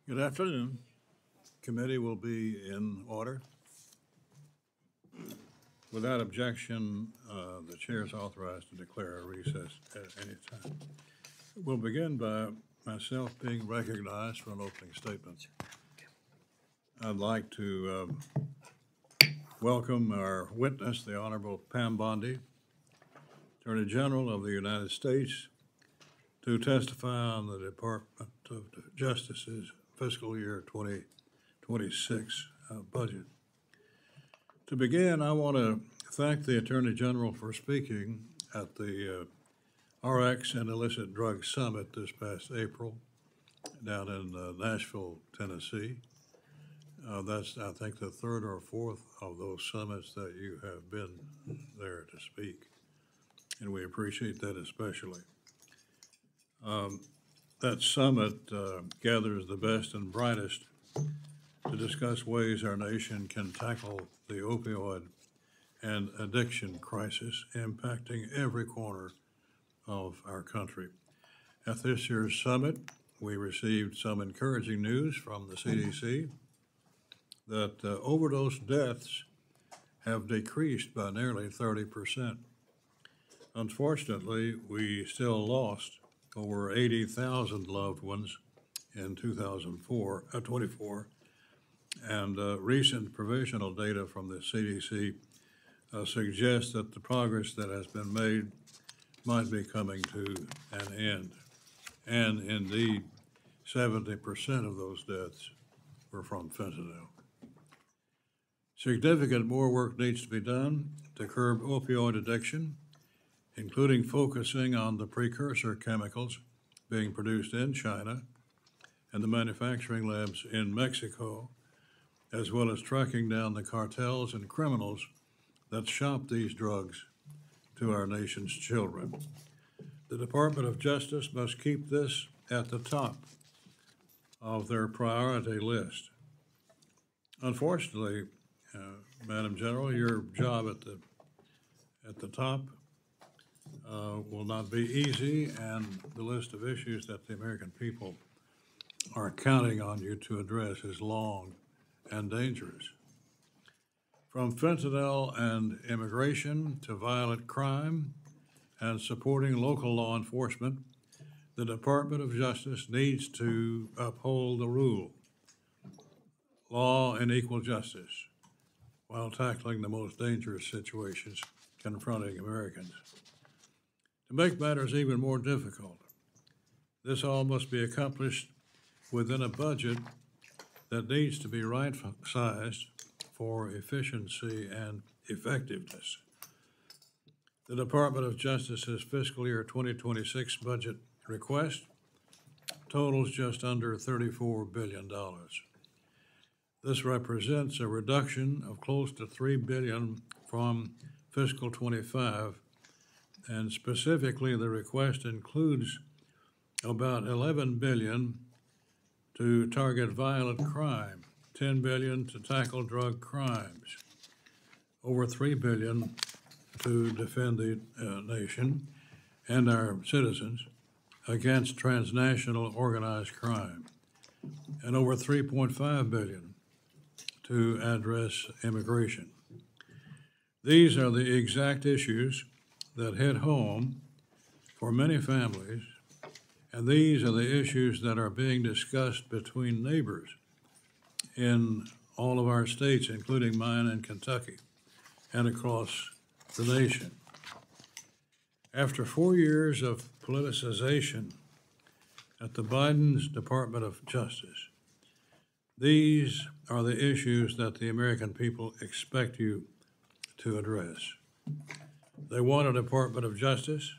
Good afternoon. Committee will be in order. Without objection, the chair is authorized to declare a recess at any time. We'll begin by myself being recognized for an opening statement. I'd like to welcome our witness, the Honorable Pam Bondi, Attorney General of the United States, to testify on the Department of Justice's fiscal year 2026 budget. To begin, I want to thank the Attorney General for speaking at the RX and Illicit Drug Summit this past April down in Nashville, Tennessee. That's, I think, the third or fourth of those summits that you have been there to speak, and we appreciate that especially. That summit gathers the best and brightest to discuss ways our nation can tackle the opioid and addiction crisis impacting every corner of our country. At this year's summit, we received some encouraging news from the CDC that overdose deaths have decreased by nearly 30%. Unfortunately, we still lost over 80,000 loved ones in 2024, and recent provisional data from the CDC suggests that the progress that has been made might be coming to an end. And indeed, 70% of those deaths were from fentanyl. Significant more work needs to be done to curb opioid addiction, including focusing on the precursor chemicals being produced in China and the manufacturing labs in Mexico, as well as tracking down the cartels and criminals that shop these drugs to our nation's children. The Department of Justice must keep this at the top of their priority list. Unfortunately, Madam General, your job at the top will not be easy, and the list of issues that the American people are counting on you to address is long and dangerous. From fentanyl and immigration to violent crime and supporting local law enforcement, the Department of Justice needs to uphold the rule, law and equal justice, while tackling the most dangerous situations confronting Americans. To make matters even more difficult, this all must be accomplished within a budget that needs to be right-sized for efficiency and effectiveness. The Department of Justice's fiscal year 2026 budget request totals just under $34 billion. This represents a reduction of close to $3 billion from fiscal 25, and specifically the request includes about $11 billion to target violent crime, $10 billion to tackle drug crimes, over $3 billion to defend the nation and our citizens against transnational organized crime, and over $3.5 billion to address immigration. These are the exact issues that hit home for many families, and these are the issues that are being discussed between neighbors in all of our states, including mine in Kentucky, and across the nation. After 4 years of politicization at the Biden's Department of Justice, these are the issues that the American people expect you to address. They want a Department of Justice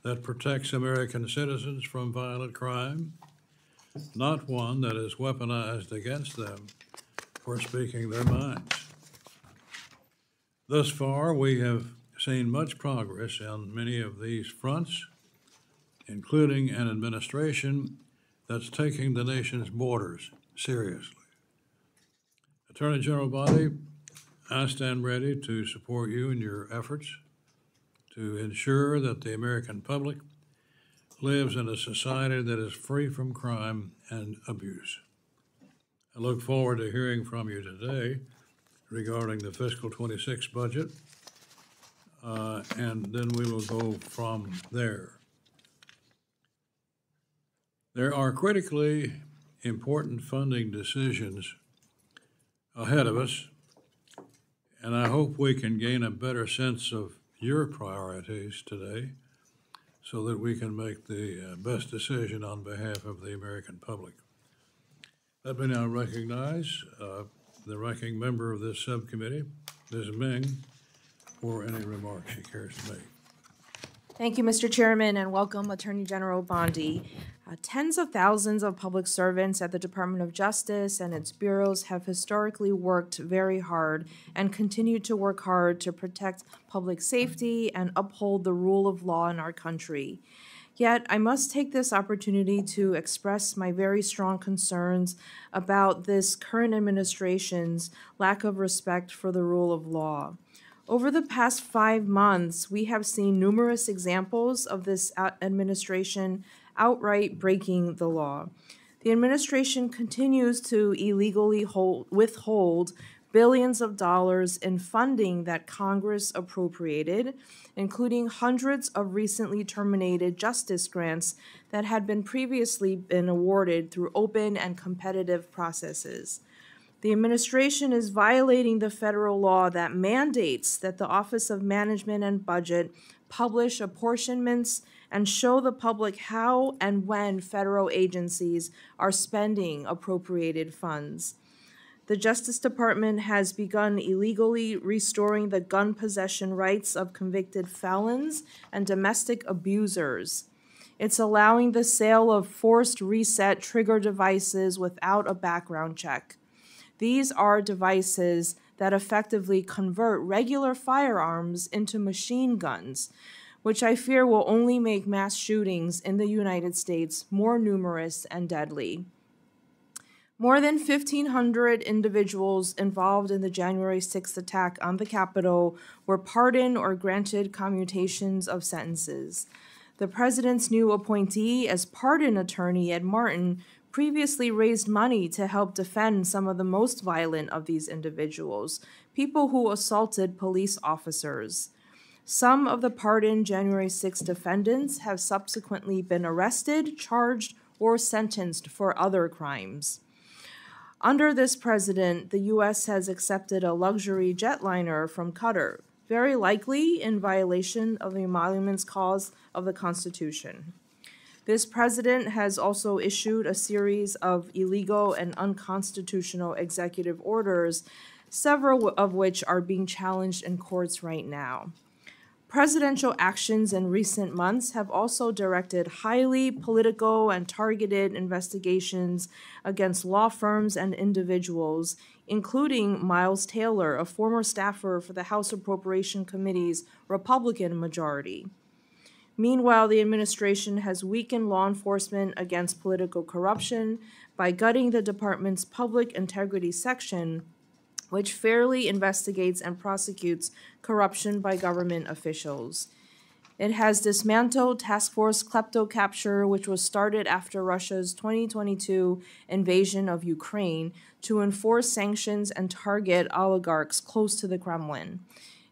that protects American citizens from violent crime, not one that is weaponized against them for speaking their minds. Thus far, we have seen much progress on many of these fronts, including an administration that's taking the nation's borders seriously. Attorney General Bondi, I stand ready to support you in your efforts to ensure that the American public lives in a society that is free from crime and abuse. I look forward to hearing from you today regarding the fiscal 26 budget, and then we will go from there. There are critically important funding decisions ahead of us, and I hope we can gain a better sense of your priorities today so that we can make the best decision on behalf of the American public. Let me now recognize the ranking member of this subcommittee, Ms. Ming, for any remarks she cares to make. Thank you, Mr. Chairman, and welcome, Attorney General Bondi. Tens of thousands of public servants at the Department of Justice and its bureaus have historically worked very hard and continue to work hard to protect public safety and uphold the rule of law in our country. Yet, I must take this opportunity to express my very strong concerns about this current administration's lack of respect for the rule of law. Over the past 5 months, we have seen numerous examples of this administration outright breaking the law. The administration continues to illegally withhold billions of dollars in funding that Congress appropriated, including hundreds of recently terminated justice grants that had previously been awarded through open and competitive processes. The administration is violating the federal law that mandates that the Office of Management and Budget publish apportionments and show the public how and when federal agencies are spending appropriated funds. The Justice Department has begun illegally restoring the gun possession rights of convicted felons and domestic abusers. It's allowing the sale of forced reset trigger devices without a background check. These are devices that effectively convert regular firearms into machine guns, which I fear will only make mass shootings in the United States more numerous and deadly. More than 1,500 individuals involved in the January 6th attack on the Capitol were pardoned or granted commutations of sentences. The president's new appointee as pardon attorney, Ed Martin, previously raised money to help defend some of the most violent of these individuals, people who assaulted police officers. Some of the pardoned January 6 defendants have subsequently been arrested, charged, or sentenced for other crimes. Under this president, the U.S. has accepted a luxury jetliner from Qatar, very likely in violation of the emoluments clause of the Constitution. This president has also issued a series of illegal and unconstitutional executive orders, several of which are being challenged in courts right now. Presidential actions in recent months have also directed highly political and targeted investigations against law firms and individuals, including Miles Taylor, a former staffer for the House Appropriations Committee's Republican majority. Meanwhile, the administration has weakened law enforcement against political corruption by gutting the department's public integrity section, which fairly investigates and prosecutes corruption by government officials. It has dismantled Task Force Kleptocapture, which was started after Russia's 2022 invasion of Ukraine, to enforce sanctions and target oligarchs close to the Kremlin.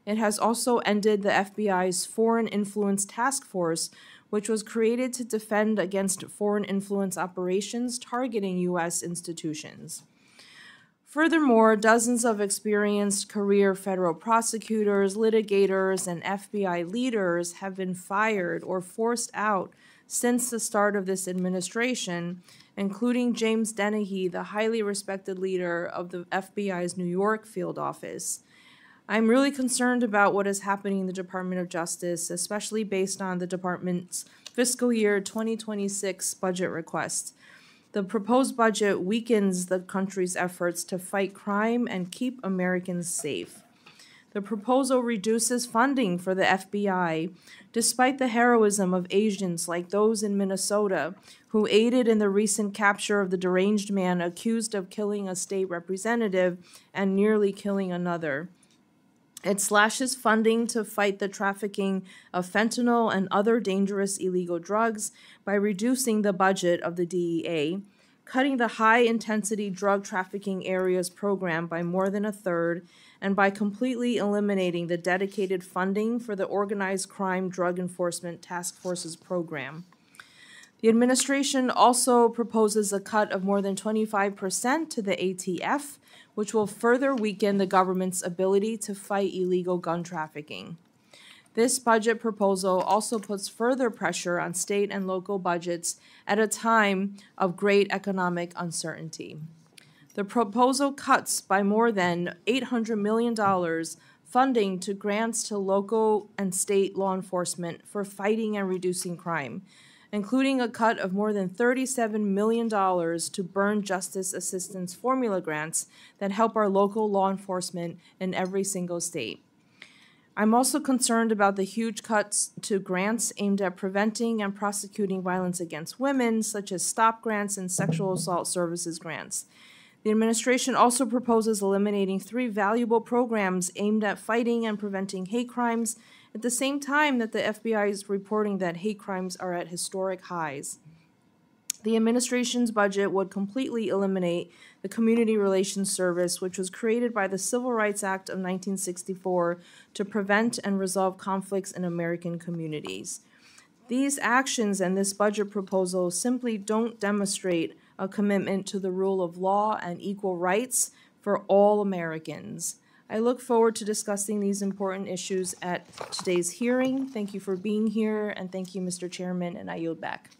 It has also ended the FBI's Foreign Influence Task Force, which was created to defend against foreign influence operations targeting U.S. institutions. Furthermore, dozens of experienced career federal prosecutors, litigators, and FBI leaders have been fired or forced out since the start of this administration, including James Dennehy, the highly respected leader of the FBI's New York field office. I'm really concerned about what is happening in the Department of Justice, especially based on the department's fiscal year 2026 budget request. The proposed budget weakens the country's efforts to fight crime and keep Americans safe. The proposal reduces funding for the FBI, despite the heroism of agents like those in Minnesota who aided in the recent capture of the deranged man accused of killing a state representative and nearly killing another. It slashes funding to fight the trafficking of fentanyl and other dangerous illegal drugs by reducing the budget of the DEA, cutting the high-intensity drug trafficking areas program by more than a third, and by completely eliminating the dedicated funding for the Organized Crime Drug Enforcement Task Force's program. The administration also proposes a cut of more than 25% to the ATF, which will further weaken the government's ability to fight illegal gun trafficking. This budget proposal also puts further pressure on state and local budgets at a time of great economic uncertainty. The proposal cuts by more than $800 million funding to grants to local and state law enforcement for fighting and reducing crime, including a cut of more than $37 million to burn justice assistance formula grants that help our local law enforcement in every single state. I'm also concerned about the huge cuts to grants aimed at preventing and prosecuting violence against women, such as STOP grants and sexual assault services grants. The administration also proposes eliminating 3 valuable programs aimed at fighting and preventing hate crimes at the same time that the FBI is reporting that hate crimes are at historic highs. The administration's budget would completely eliminate the Community Relations Service, which was created by the Civil Rights Act of 1964 to prevent and resolve conflicts in American communities. These actions and this budget proposal simply don't demonstrate a commitment to the rule of law and equal rights for all Americans. I look forward to discussing these important issues at today's hearing. Thank you for being here, and thank you, Mr. Chairman, and I yield back.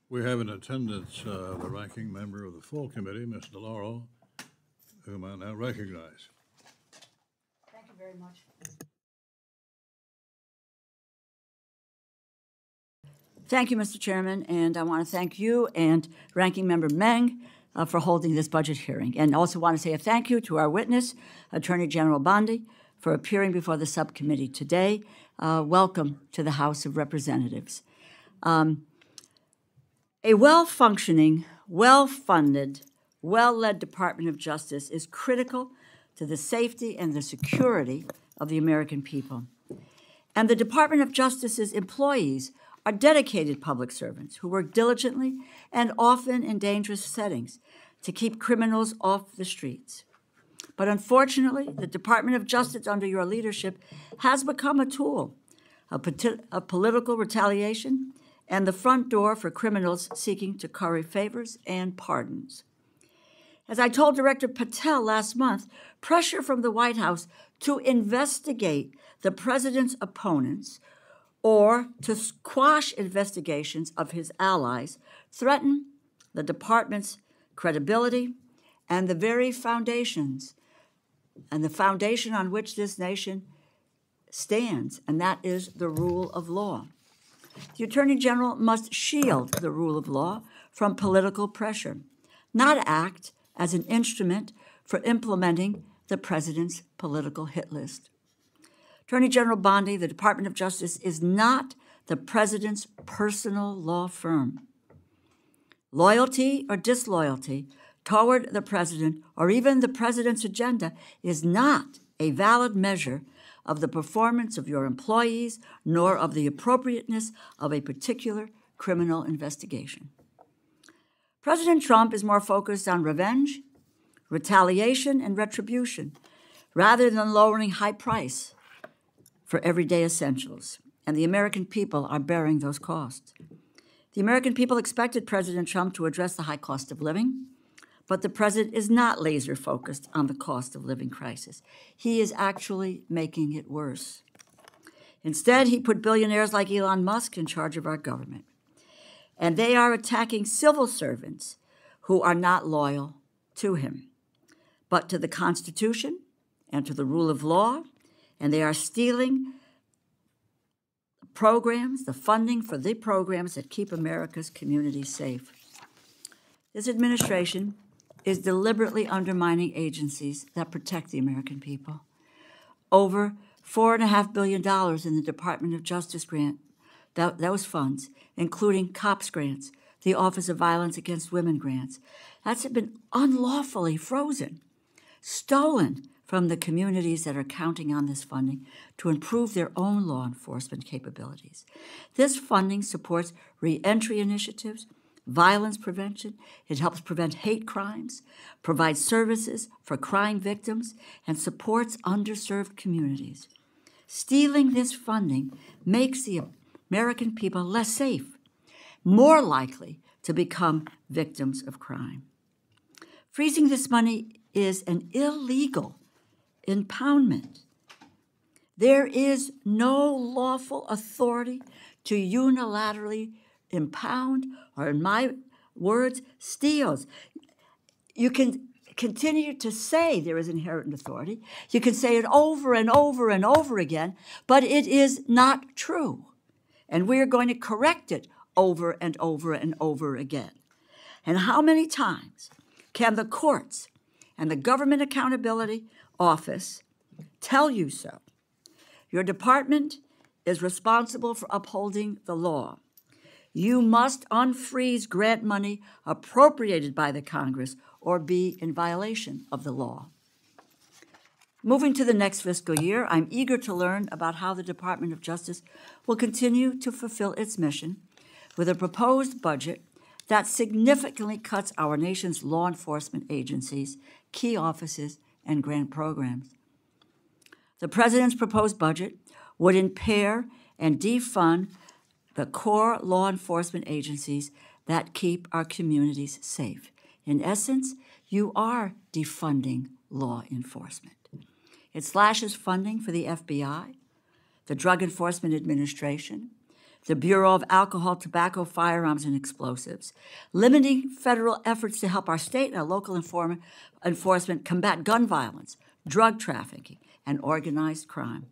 We have in attendance the ranking member of the full committee, Ms. DeLauro, whom I now recognize. Thank you very much. Thank you, Mr. Chairman, and I want to thank you and Ranking Member Meng for holding this budget hearing. And also want to say a thank you to our witness, Attorney General Bondi, for appearing before the subcommittee today. Welcome to the House of Representatives. A well-functioning, well-funded, well-led Department of Justice is critical to the safety and the security of the American people. And the Department of Justice's employees are dedicated public servants who work diligently and often in dangerous settings to keep criminals off the streets. But unfortunately, the Department of Justice under your leadership has become a tool of political retaliation and the front door for criminals seeking to curry favors and pardons. As I told Director Patel last month, pressure from the White House to investigate the president's opponents or to quash investigations of his allies threaten the department's credibility and the very foundations and the foundation on which this nation stands, and that is the rule of law. The Attorney General must shield the rule of law from political pressure, not act as an instrument for implementing the president's political hit list. Attorney General Bondi, the Department of Justice is not the president's personal law firm. Loyalty or disloyalty toward the president or even the president's agenda is not a valid measure of the performance of your employees nor of the appropriateness of a particular criminal investigation. President Trump is more focused on revenge, retaliation, and retribution rather than lowering high price for everyday essentials, and the American people are bearing those costs. The American people expected President Trump to address the high cost of living, but the president is not laser-focused on the cost of living crisis. He is actually making it worse. Instead, he put billionaires like Elon Musk in charge of our government, and they are attacking civil servants who are not loyal to him, but to the Constitution and to the rule of law, and they are stealing programs, the funding for the programs that keep America's communities safe. This administration is deliberately undermining agencies that protect the American people. Over $4.5 billion in the Department of Justice grant, those funds, including COPS grants, the Office of Violence Against Women grants, that's been unlawfully frozen, stolen from the communities that are counting on this funding to improve their own law enforcement capabilities. This funding supports reentry initiatives, violence prevention. It helps prevent hate crimes, provides services for crime victims, and supports underserved communities. Stealing this funding makes the American people less safe, more likely to become victims of crime. Freezing this money is an illegal impoundment. There is no lawful authority to unilaterally impound, or in my words, steals. You can continue to say there is inherent authority. You can say it over and over and over again, but it is not true. And we're going to correct it over and over and over again. And how many times can the courts and the Government Accountability Office tell you so? Your department is responsible for upholding the law. You must unfreeze grant money appropriated by the Congress or be in violation of the law. Moving to the next fiscal year, I'm eager to learn about how the Department of Justice will continue to fulfill its mission with a proposed budget that significantly cuts our nation's law enforcement agencies, key offices, and grant programs. The President's proposed budget would impair and defund the core law enforcement agencies that keep our communities safe. In essence, you are defunding law enforcement. It slashes funding for the FBI, the Drug Enforcement Administration, the Bureau of Alcohol, Tobacco, Firearms, and Explosives, limiting federal efforts to help our state and local enforcement combat gun violence, drug trafficking, and organized crime.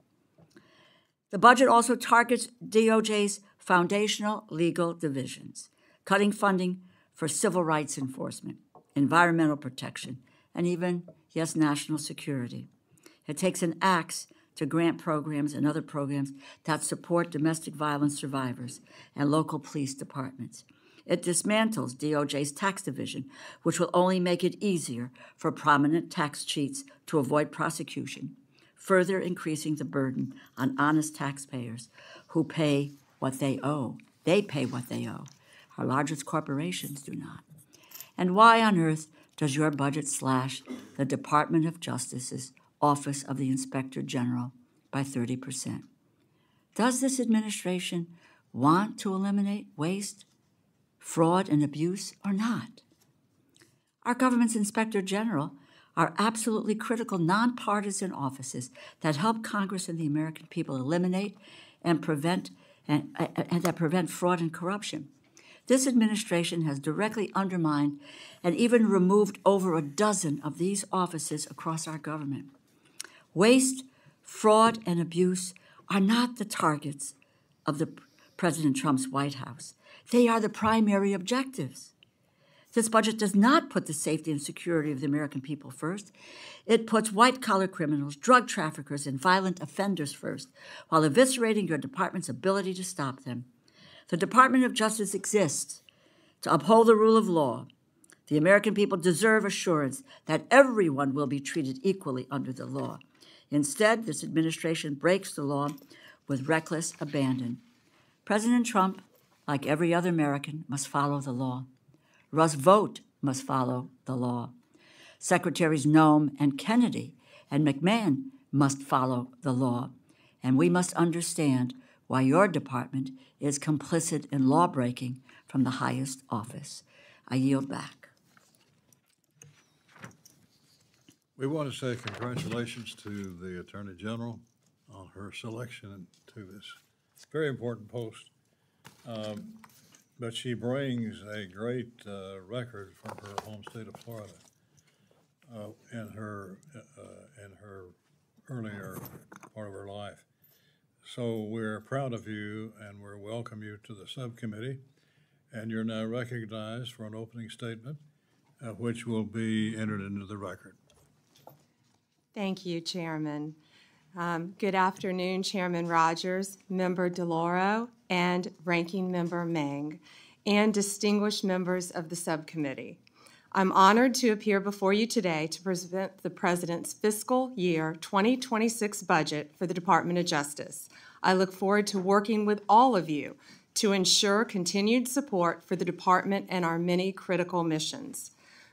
The budget also targets DOJ's foundational legal divisions, cutting funding for civil rights enforcement, environmental protection, and even, yes, national security. It takes an axe to grant programs and other programs that support domestic violence survivors and local police departments. It dismantles DOJ's tax division, which will only make it easier for prominent tax cheats to avoid prosecution, further increasing the burden on honest taxpayers who pay what they owe. They pay what they owe. Our largest corporations do not. And why on earth does your budget slash the Department of Justice's Office of the Inspector General by 30%? Does this administration want to eliminate waste, fraud, and abuse or not? Our government's Inspector General are absolutely critical nonpartisan offices that help Congress and the American people eliminate and prevent that prevent fraud and corruption. This administration has directly undermined and even removed over a dozen of these offices across our government. Waste, fraud, and abuse are not the targets of the President Trump's White House. They are the primary objectives. This budget does not put the safety and security of the American people first. It puts white-collar criminals, drug traffickers, and violent offenders first, while eviscerating your department's ability to stop them. The Department of Justice exists to uphold the rule of law. The American people deserve assurance that everyone will be treated equally under the law. Instead, this administration breaks the law with reckless abandon. President Trump, like every other American, must follow the law. Russ Vought must follow the law. Secretaries Noem and Kennedy and McMahon must follow the law. And we must understand why your department is complicit in law-breaking from the highest office. I yield back. We want to say congratulations to the Attorney General on her selection to this very important post. But she brings a great record from her home state of Florida in her earlier part of her life. So we're proud of you, and we welcome you to the subcommittee. And you're now recognized for an opening statement, which will be entered into the record. Thank you, Chairman. Good afternoon, Chairman Rogers, Member DeLauro, and Ranking Member Meng, and distinguished members of the subcommittee. I'm honored to appear before you today to present the President's fiscal year 2026 budget for the Department of Justice. I look forward to working with all of you to ensure continued support for the department and our many critical missions.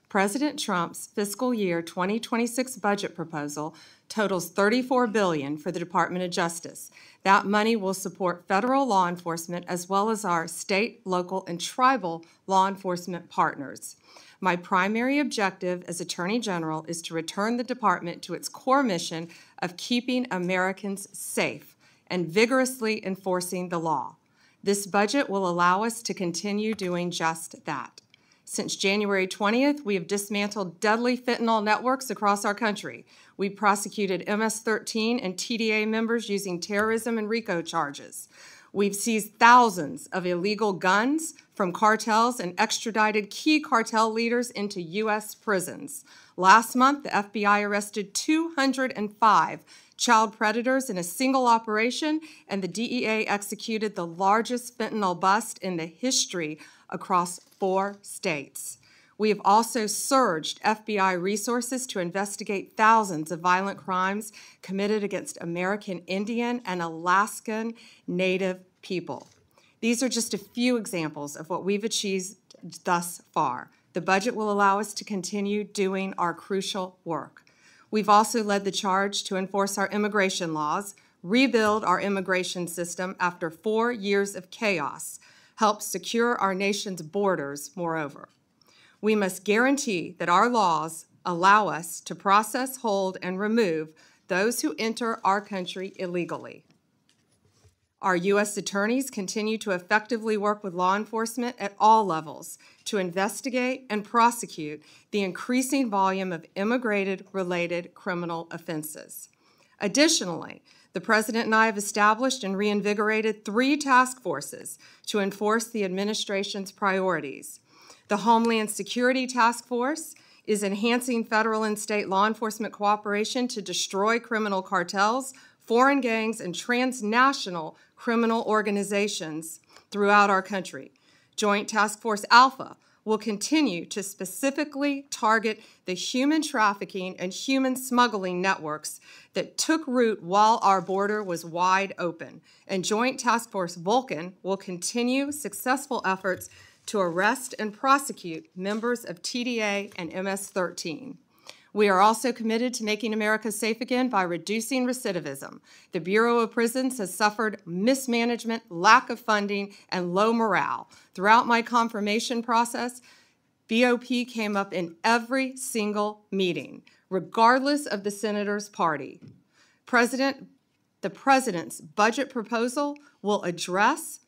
President Trump's fiscal year 2026 budget proposal totals $34 billion for the Department of Justice. That money will support federal law enforcement as well as our state, local, and tribal law enforcement partners. My primary objective as Attorney General is to return the department to its core mission of keeping Americans safe and vigorously enforcing the law. This budget will allow us to continue doing just that. Since January 20th, we have dismantled deadly fentanyl networks across our country. We prosecuted MS-13 and TDA members using terrorism and RICO charges. We've seized thousands of illegal guns from cartels and extradited key cartel leaders into U.S. prisons. Last month, the FBI arrested 205 child predators in a single operation, and the DEA executed the largest fentanyl bust in the history across 4 states. We have also surged FBI resources to investigate thousands of violent crimes committed against American Indian and Alaskan Native people. These are just a few examples of what we've achieved thus far. The budget will allow us to continue doing our crucial work. We've also led the charge to enforce our immigration laws, rebuild our immigration system after 4 years of chaos, help secure our nation's borders, moreover. We must guarantee that our laws allow us to process, hold, and remove those who enter our country illegally. Our U.S. attorneys continue to effectively work with law enforcement at all levels to investigate and prosecute the increasing volume of immigrated-related criminal offenses. Additionally, the President and I have established and reinvigorated 3 task forces to enforce the administration's priorities. The Homeland Security Task Force is enhancing federal and state law enforcement cooperation to destroy criminal cartels, foreign gangs, and transnational criminal organizations throughout our country. Joint Task Force Alpha will continue to specifically target the human trafficking and human smuggling networks that took root while our border was wide open. And Joint Task Force Vulcan will continue successful efforts to arrest and prosecute members of TDA and MS-13. We are also committed to making America safe again by reducing recidivism. The Bureau of Prisons has suffered mismanagement, lack of funding, and low morale. Throughout my confirmation process, BOP came up in every single meeting, regardless of the senator's party. The President's budget proposal will address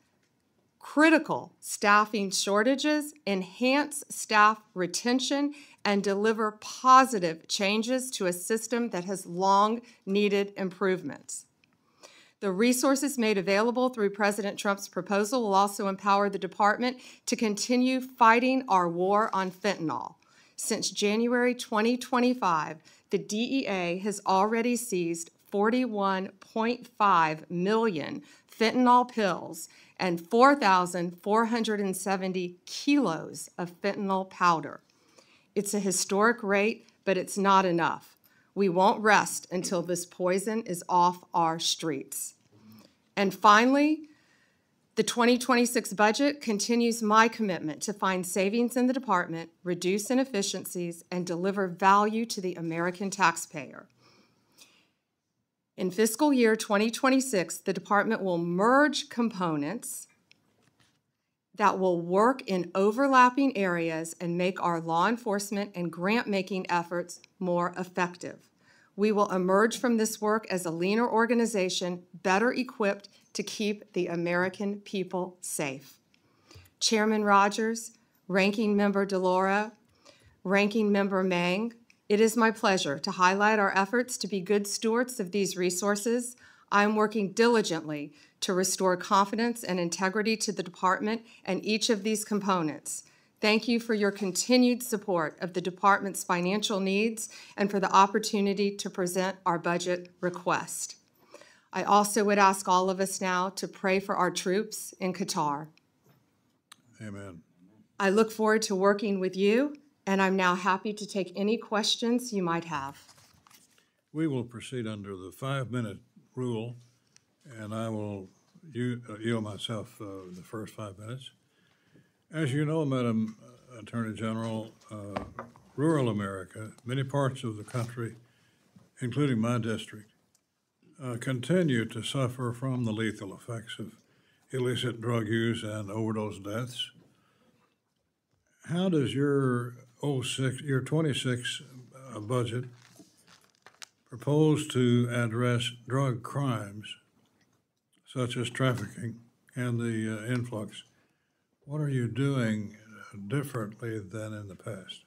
critical staffing shortages, enhance staff retention, and deliver positive changes to a system that has long needed improvements. The resources made available through President Trump's proposal will also empower the department to continue fighting our war on fentanyl. Since January 2025, the DEA has already seized 41.5 million fentanyl pills and 4,470 kilos of fentanyl powder. It's a historic rate, but it's not enough. We won't rest until this poison is off our streets. And finally, the 2026 budget continues my commitment to find savings in the department, reduce inefficiencies, and deliver value to the American taxpayer. In fiscal year 2026, the department will merge components that will work in overlapping areas and make our law enforcement and grant-making efforts more effective. We will emerge from this work as a leaner organization, better equipped to keep the American people safe. Chairman Rogers, Ranking Member DeLauro, Ranking Member Mang, it is my pleasure to highlight our efforts to be good stewards of these resources. I am working diligently to restore confidence and integrity to the department and each of these components. Thank you for your continued support of the department's financial needs and for the opportunity to present our budget request. I also would ask all of us now to pray for our troops in Qatar. Amen. I look forward to working with you, and I'm now happy to take any questions you might have. We will proceed under the 5-minute rule, and I will yield myself the first 5 minutes. As you know, Madam Attorney General, rural America, many parts of the country, including my district, continue to suffer from the lethal effects of illicit drug use and overdose deaths. How does your 26 budget propose to address drug crimes such as trafficking and the influx? What are you doing differently than in the past?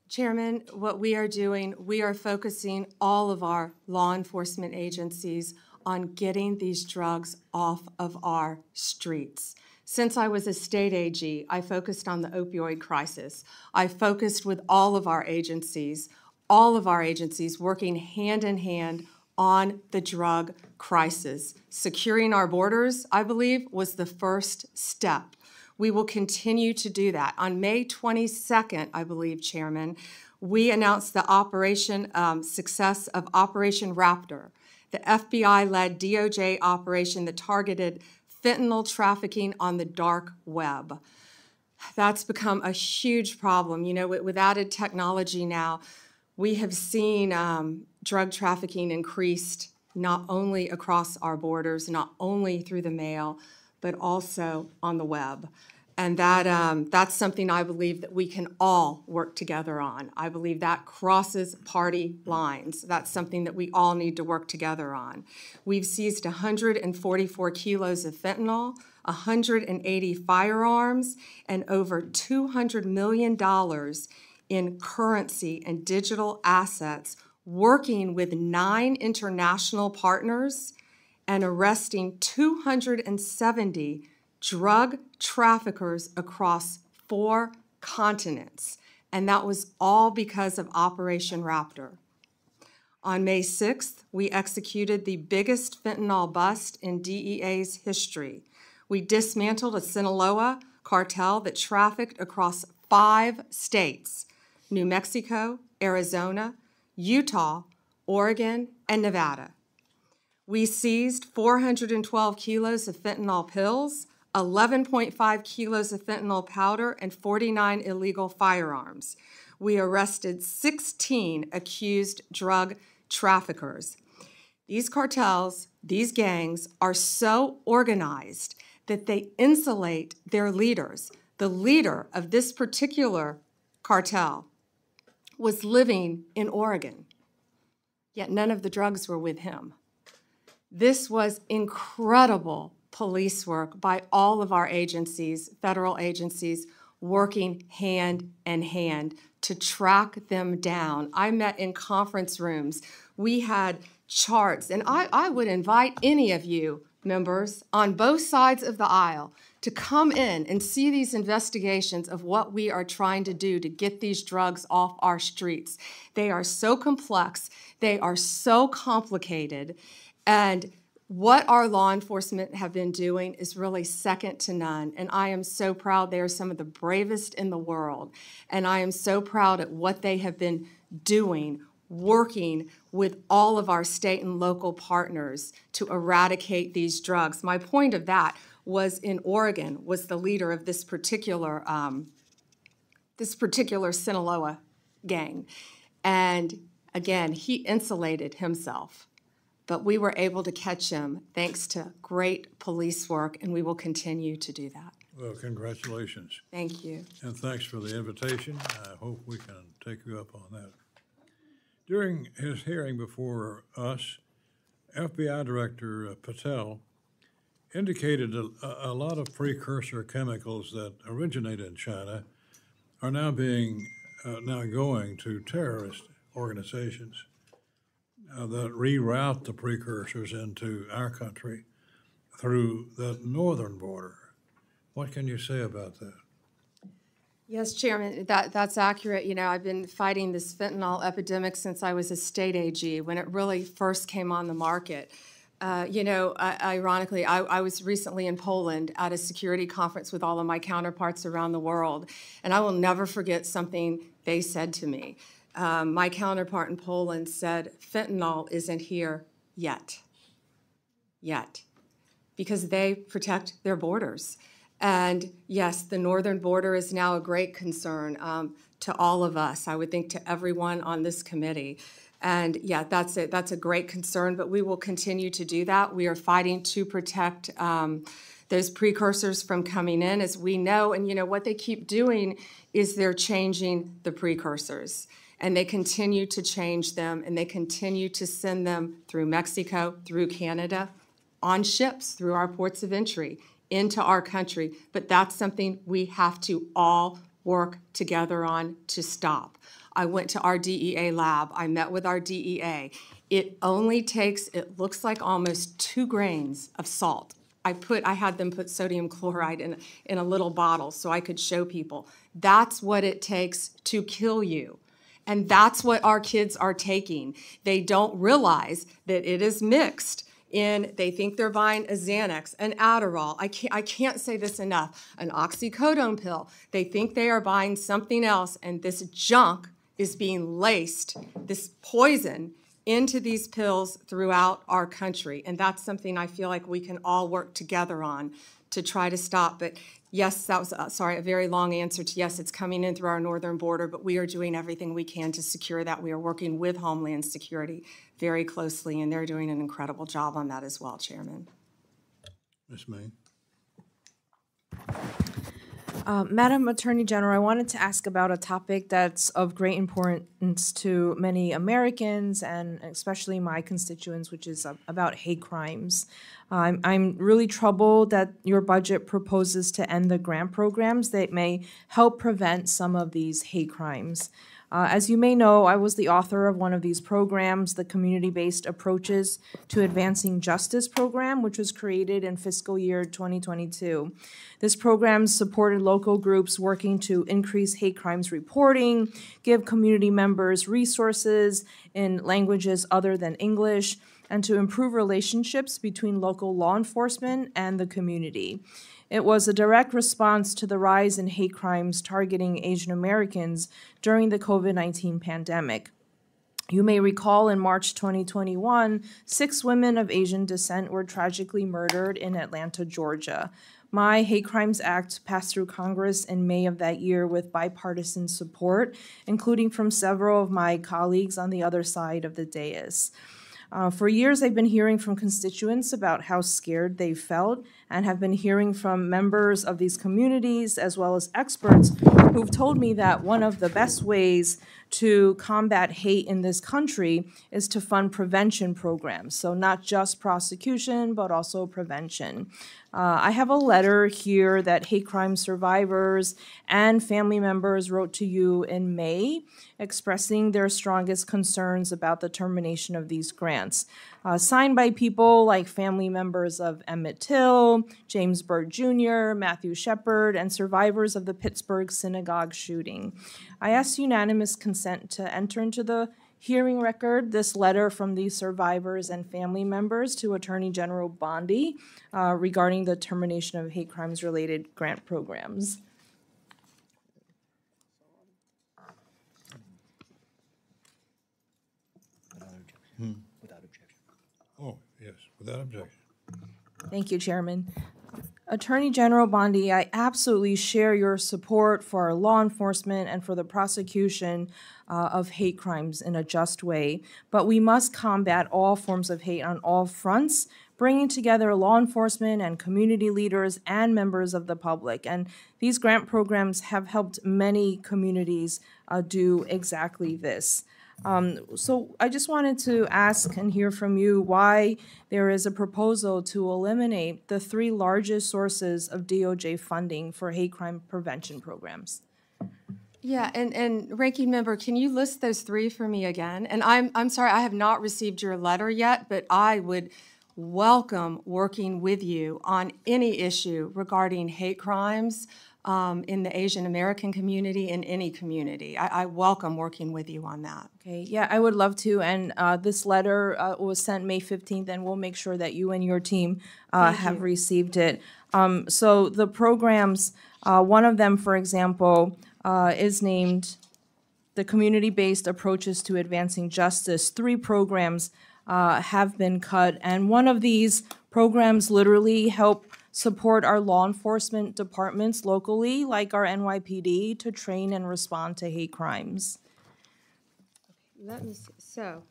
Chairman, what we are doing, we are focusing all of our law enforcement agencies on getting these drugs off of our streets. Since I was a state AG, I focused on the opioid crisis. I focused with all of our agencies working hand in hand on the drug crisis. Securing our borders, I believe, was the first step. We will continue to do that. On May 22nd, I believe, Chairman, we announced the success of Operation Raptor, the FBI-led DOJ operation that targeted fentanyl trafficking on the dark web. That's become a huge problem. You know, with added technology now, we have seen drug trafficking increased not only across our borders, not only through the mail, but also on the web. And that's something I believe that we can all work together on. I believe that crosses party lines. That's something that we all need to work together on. We've seized 144 kilos of fentanyl, 180 firearms, and over $200 million in currency and digital assets, working with 9 international partners and arresting 270 drug traffickers across 4 continents. And that was all because of Operation Raptor. On May 6th, we executed the biggest fentanyl bust in DEA's history. We dismantled a Sinaloa cartel that trafficked across 5 states: New Mexico, Arizona, Utah, Oregon, and Nevada. We seized 412 kilos of fentanyl pills, 11.5 kilos of fentanyl powder, and 49 illegal firearms. We arrested 16 accused drug traffickers. These cartels, these gangs, are so organized that they insulate their leaders. The leader of this particular cartel was living in Oregon, yet none of the drugs were with him. This was incredible police work by all of our agencies, federal agencies, working hand in hand to track them down. I met in conference rooms. We had charts, and I would invite any of you members on both sides of the aisle to come in and see these investigations of what we are trying to do to get these drugs off our streets. They are so complex, they are so complicated, and what our law enforcement have been doing is really second to none, and I am so proud. They are some of the bravest in the world, and I am so proud at what they have been doing, working with all of our state and local partners to eradicate these drugs. My point of that was in Oregon, was the leader of this particular Sinaloa gang, and again, he insulated himself. But we were able to catch him thanks to great police work, and we will continue to do that. Well, congratulations. Thank you. And thanks for the invitation. I hope we can take you up on that. During his hearing before us, FBI Director Patel indicated a lot of precursor chemicals that originate in China are now going to terrorist organizations that reroute the precursors into our country through the northern border. What can you say about that? Yes, Chairman, that's accurate. You know, I've been fighting this fentanyl epidemic since I was a state AG, when it really first came on the market. Ironically, I was recently in Poland at a security conference with all of my counterparts around the world, and I will never forget something they said to me. My counterpart in Poland said, "Fentanyl isn't here yet." yet, because they protect their borders. And yes, the northern border is now a great concern to all of us, I would think to everyone on this committee. And yeah, that's it. That's a great concern, but we will continue to do that. We are fighting to protect those precursors from coming in, as we know. And you know, what they keep doing is they're changing the precursors. And they continue to change them, and they continue to send them through Mexico, through Canada, on ships, through our ports of entry, into our country. But that's something we have to all work together on to stop. I went to our DEA lab. I met with our DEA. It only takes, it looks like almost 2 grains of salt. I had them put sodium chloride in a little bottle so I could show people. That's what it takes to kill you. And that's what our kids are taking. They don't realize that it is mixed in, they think they're buying a Xanax, an Adderall, I can't say this enough, an oxycodone pill. They think they are buying something else, and this junk is being laced, this poison, into these pills throughout our country. And that's something I feel like we can all work together on to try to stop. But yes, that was, a very long answer to yes, it's coming in through our northern border, but we are doing everything we can to secure that. We are working with Homeland Security very closely, and they're doing an incredible job on that as well, Chairman. Ms. May. Madam Attorney General, I wanted to ask about a topic that's of great importance to many Americans and especially my constituents, which is about hate crimes. I'm really troubled that your budget proposes to end the grant programs that may help prevent some of these hate crimes. As you may know, I was the author of one of these programs, the Community-Based Approaches to Advancing Justice program, which was created in fiscal year 2022. This program supported local groups working to increase hate crimes reporting, give community members resources in languages other than English, and to improve relationships between local law enforcement and the community. It was a direct response to the rise in hate crimes targeting Asian Americans during the COVID-19 pandemic. You may recall in March 2021, 6 women of Asian descent were tragically murdered in Atlanta, Georgia. My Hate Crimes Act passed through Congress in May of that year with bipartisan support, including from several of my colleagues on the other side of the dais. For years, I've been hearing from constituents about how scared they felt and have been hearing from members of these communities as well as experts who've told me that one of the best ways to combat hate in this country is to fund prevention programs. So not just prosecution, but also prevention. I have a letter here that hate crime survivors and family members wrote to you in May, expressing their strongest concerns about the termination of these grants. Signed by people like family members of Emmett Till, James Byrd Jr., Matthew Shepard, and survivors of the Pittsburgh synagogue shooting. I ask unanimous consent to enter into the hearing record this letter from these survivors and family members to Attorney General Bondi regarding the termination of hate crimes-related grant programs. Without objection. Oh, yes, without objection. Thank you, Chairman. Attorney General Bondi, I absolutely share your support for our law enforcement and for the prosecution of hate crimes in a just way, but we must combat all forms of hate on all fronts, bringing together law enforcement and community leaders and members of the public. And these grant programs have helped many communities do exactly this. So I just wanted to ask and hear from you why there is a proposal to eliminate the 3 largest sources of DOJ funding for hate crime prevention programs. Yeah, and Ranking Member, can you list those 3 for me again? And I'm sorry, I have not received your letter yet, but I would welcome working with you on any issue regarding hate crimes in the Asian American community, in any community. I welcome working with you on that. Okay, yeah, I would love to. And this letter was sent May 15th, and we'll make sure that you and your team have received it. So the programs, one of them, for example, is named the Community-Based Approaches to Advancing Justice. 3 programs have been cut, and one of these Programs literally help support our law enforcement departments locally, like our NYPD, to train and respond to hate crimes. Let me see. So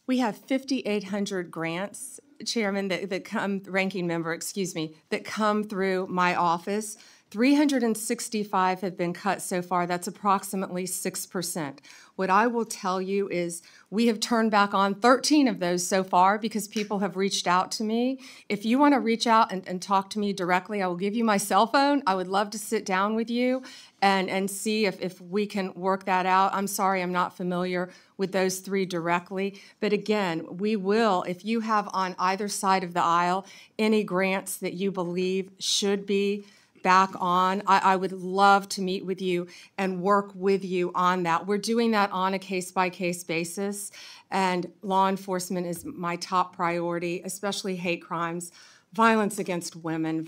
we have 5,800 grants, Chairman, that come, Ranking Member, excuse me, that come through my office. 365 have been cut so far. That's approximately 6%. What I will tell you is we have turned back on 13 of those so far because people have reached out to me. If you want to reach out and talk to me directly, I will give you my cell phone. I would love to sit down with you and see if we can work that out. I'm sorry, I'm not familiar with those three directly. But again, we will, if you have on either side of the aisle any grants that you believe should be back on, I would love to meet with you and work with you on that. We're doing that on a case-by-case basis, and law enforcement is my top priority, especially hate crimes, violence against women,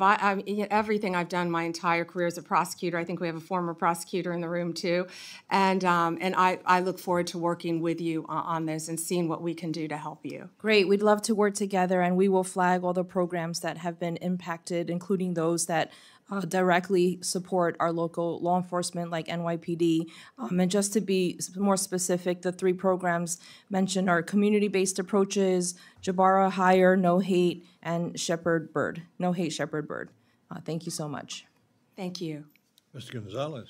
everything I've done my entire career as a prosecutor. I think we have a former prosecutor in the room too, and I look forward to working with you on this and seeing what we can do to help you. Great, we'd love to work together, and we will flag all the programs that have been impacted, including those that directly support our local law enforcement like NYPD. And just to be more specific, the three programs mentioned are community-based approaches, Jabara Hire, No Hate, and Shepherd Bird, No Hate Shepherd Bird. Thank you so much. Thank you. Mr. Gonzalez.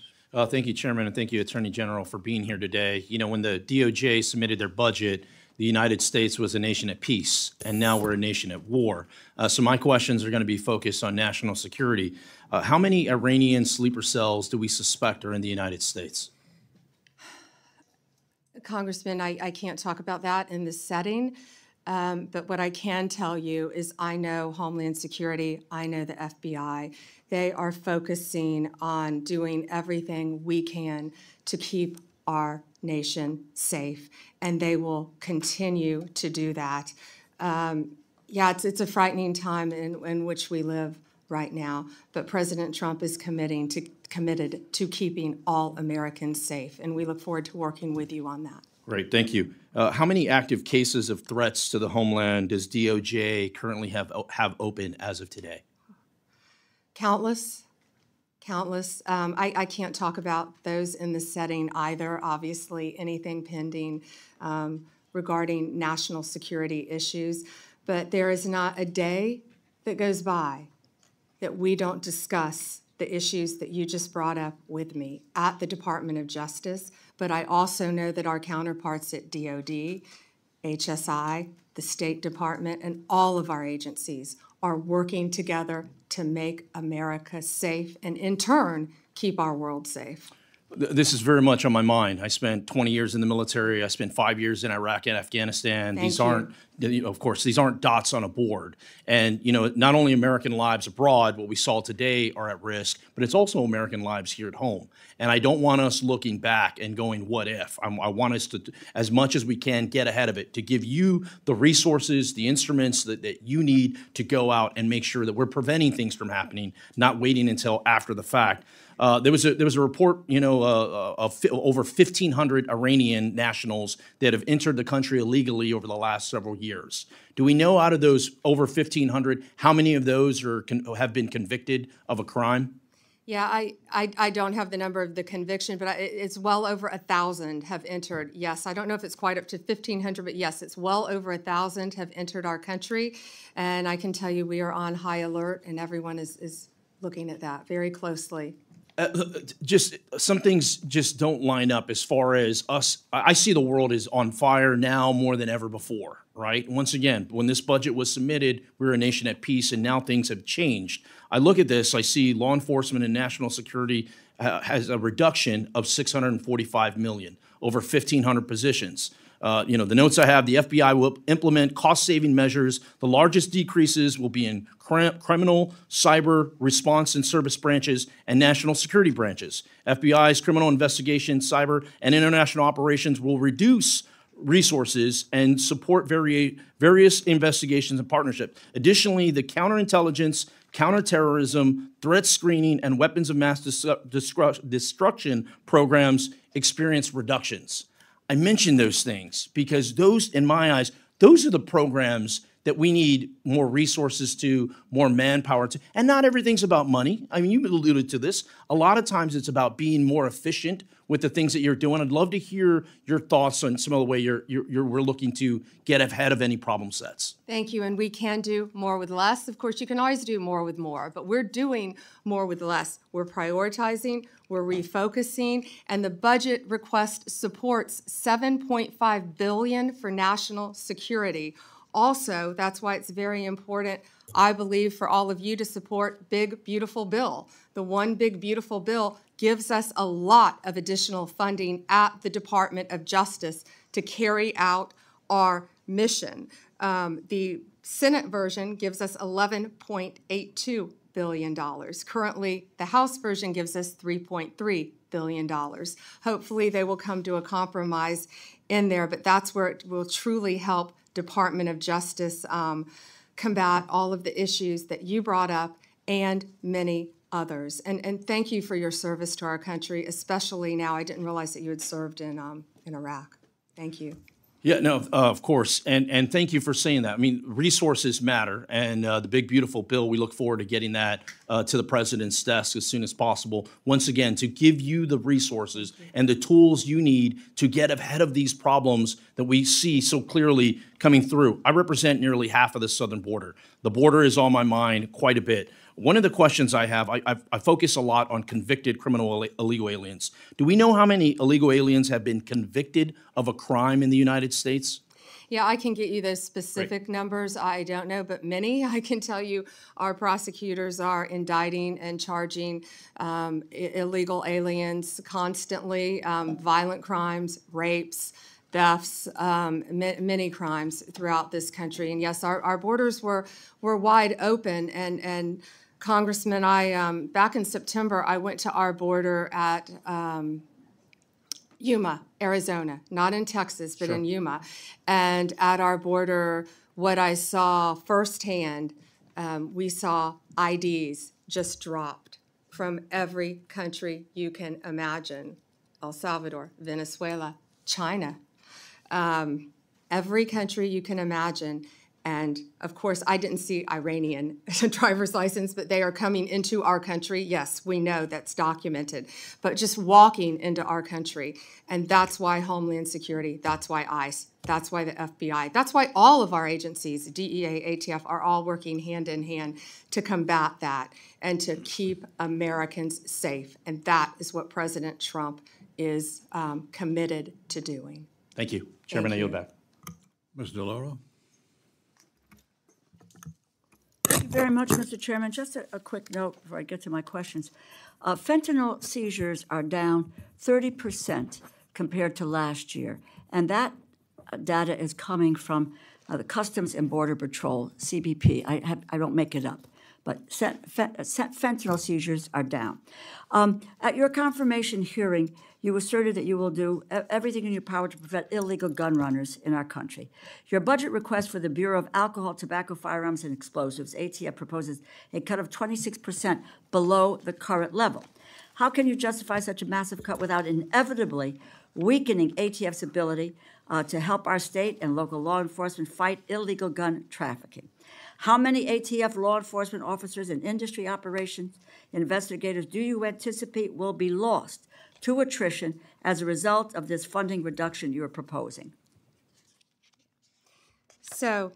Thank you, Chairman, and thank you, Attorney General, for being here today. You know, when the DOJ submitted their budget, the United States was a nation at peace, and now we're a nation at war. So my questions are going to be focused on national security. How many Iranian sleeper cells do we suspect are in the United States? Congressman, I can't talk about that in this setting, but what I can tell you is I know Homeland Security, I know the FBI. They are focusing on doing everything we can to keep our nation safe, and they will continue to do that. Yeah, it's a frightening time in which we live right now, but President Trump is committed to keeping all Americans safe, and we look forward to working with you on that. Great, thank you. How many active cases of threats to the homeland does DOJ currently have open as of today? Countless. I can't talk about those in this setting either. Obviously, anything pending regarding national security issues, but there is not a day that goes by that we don't discuss the issues that you just brought up with me at the Department of Justice, but I also know that our counterparts at DOD, HSI, the State Department, and all of our agencies are working together to make America safe and, in turn, keep our world safe. This is very much on my mind. I spent 20 years in the military. I spent 5 years in Iraq and Afghanistan. These aren't, of course, these aren't dots on a board. And, you know, not only American lives abroad, what we saw today, are at risk, but it's also American lives here at home. And I don't want us looking back and going, what if? I want us to, as much as we can, get ahead of it, to give you the resources, the instruments that you need to go out and make sure that we're preventing things from happening, not waiting until after the fact. There was a report, you know, of over 1,500 Iranian nationals that have entered the country illegally over the last several years. Do we know out of those over 1,500 how many of those have been convicted of a crime? Yeah, I don't have the number of the conviction, but it's well over 1,000 have entered. Yes, I don't know if it's quite up to 1,500, but yes, it's well over 1,000 have entered our country. And I can tell you we are on high alert, and everyone is looking at that very closely. Just some things just don't line up as far as us. I see the world is on fire now more than ever before, right? Once again, when this budget was submitted, we were a nation at peace, and now things have changed. I look at this, I see law enforcement and national security has a reduction of $645 million, over 1,500 positions. You know, the notes I have, the FBI will implement cost-saving measures. The largest decreases will be in criminal, cyber, response and service branches, and national security branches. FBI's criminal investigation, cyber, and international operations will reduce resources and support various investigations and partnerships. Additionally, the counterintelligence, counterterrorism, threat screening, and weapons of mass destruction programs experience reductions. I mention those things because those, in my eyes, those are the programs that we need more resources to, more manpower to, and not everything's about money. I mean, you alluded to this. A lot of times it's about being more efficient with the things that you're doing. I'd love to hear your thoughts on some of the way we're looking to get ahead of any problem sets. Thank you, and we can do more with less. Of course, you can always do more with more, but we're doing more with less. We're prioritizing, we're refocusing, and the budget request supports $7.5 billion for national security. Also, that's why it's very important, I believe, for all of you to support Big Beautiful Bill. The One Big Beautiful Bill gives us a lot of additional funding at the Department of Justice to carry out our mission. The Senate version gives us $11.82 billion. Currently, the House version gives us $3.3 billion. Hopefully, they will come to a compromise in there, but that's where it will truly help Department of Justice combat all of the issues that you brought up and many others. And thank you for your service to our country, especially now. I didn't realize that you had served in Iraq. Thank you. Yeah, no, of course, and thank you for saying that. I mean, resources matter, and the Big Beautiful Bill, we look forward to getting that to the President's desk as soon as possible, once again, to give you the resources and the tools you need to get ahead of these problems that we see so clearly coming through. I represent nearly half of the southern border. The border is on my mind quite a bit. One of the questions I have, I focus a lot on convicted criminal illegal aliens. Do we know how many illegal aliens have been convicted of a crime in the United States? Yeah, I can get you those specific numbers. I don't know, but many. I can tell you our prosecutors are indicting and charging illegal aliens constantly, violent crimes, rapes, thefts, many crimes throughout this country. And yes, our borders were wide open. And Congressman, back in September, I went to our border at Yuma, Arizona, not in Texas, but in Yuma. And at our border, what I saw firsthand, we saw IDs just dropped from every country you can imagine. El Salvador, Venezuela, China, every country you can imagine. And of course, I didn't see Iranian driver's license, but they are coming into our country. Yes, we know that's documented, but just walking into our country. And that's why Homeland Security, that's why ICE, that's why the FBI, that's why all of our agencies, DEA, ATF, are all working hand in hand to combat that and to keep Americans safe. And that is what President Trump is committed to doing. Thank you. Chairman, I yield back. Ms. DeLauro? Thank you very much, Mr. Chairman. Just a quick note before I get to my questions. Fentanyl seizures are down 30% compared to last year, and that data is coming from the Customs and Border Patrol, CBP. I don't make it up, but fentanyl seizures are down. At your confirmation hearing, you asserted that you will do everything in your power to prevent illegal gun runners in our country. Your budget request for the Bureau of Alcohol, Tobacco, Firearms, and Explosives, ATF, proposes a cut of 26% below the current level. How can you justify such a massive cut without inevitably weakening ATF's ability to help our state and local law enforcement fight illegal gun trafficking? How many ATF law enforcement officers and industry operations investigators do you anticipate will be lost to attrition as a result of this funding reduction you're proposing? So,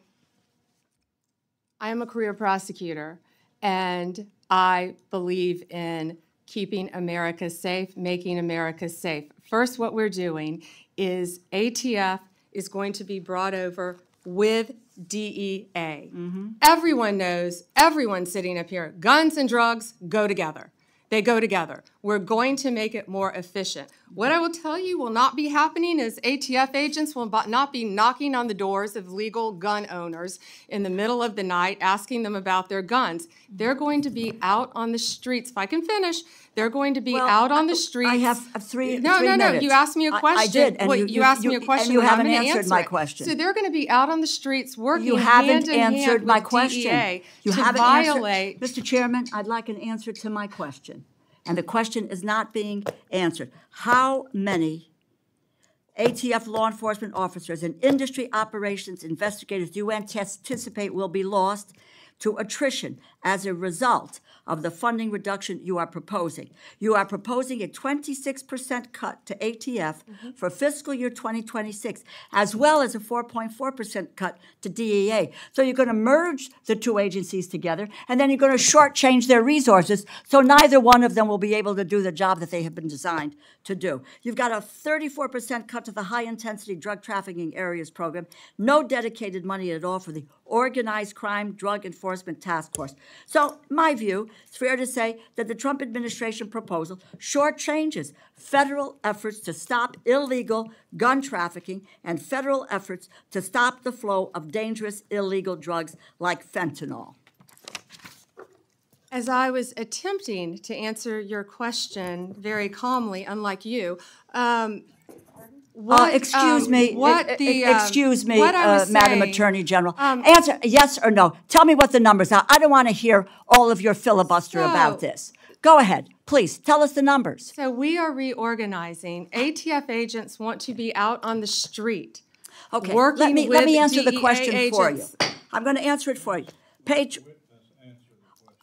I am a career prosecutor, and I believe in keeping America safe, making America safe. First, what we're doing is ATF is going to be brought over with DEA. Everyone knows, everyone sitting up here, guns and drugs go together. They go together. We're going to make it more efficient. What I will tell you will not be happening is ATF agents will not be knocking on the doors of legal gun owners in the middle of the night asking them about their guns. They're going to be out on the streets. If I can finish, they're going to be out on the streets. I have three No. minutes. You asked me a question. I did. And you asked me a question. And you haven't I'm gonna answered my it. question. So they're going to be out on the streets working You haven't hand in hand answered my with question. DEA You to haven't violate. answered. Mr. Chairman, I'd like an answer to my question. And the question is not being answered. How many ATF law enforcement officers and industry operations investigators you anticipate will be lost to attrition as a result of the funding reduction you are proposing. You are proposing a 26% cut to ATF for fiscal year 2026, as well as a 4.4% cut to DEA. So you're going to merge the two agencies together, and then you're going to shortchange their resources, so neither one of them will be able to do the job that they have been designed to do. You've got a 34% cut to the high-intensity drug trafficking areas program, no dedicated money at all for the Organized Crime Drug Enforcement Task Force. So, my view, it's fair to say that the Trump administration proposal shortchanges federal efforts to stop illegal gun trafficking and federal efforts to stop the flow of dangerous illegal drugs like fentanyl. As I was attempting to answer your question very calmly, unlike you, Excuse me, Madam Attorney General. Answer yes or no. Tell me what the numbers are. I don't want to hear all of your filibuster about this. Go ahead, please. Tell us the numbers. So we are reorganizing. ATF agents want to be out on the street. Okay, working let me answer the DEA question for you. agents. I'm going to answer it for you. Page.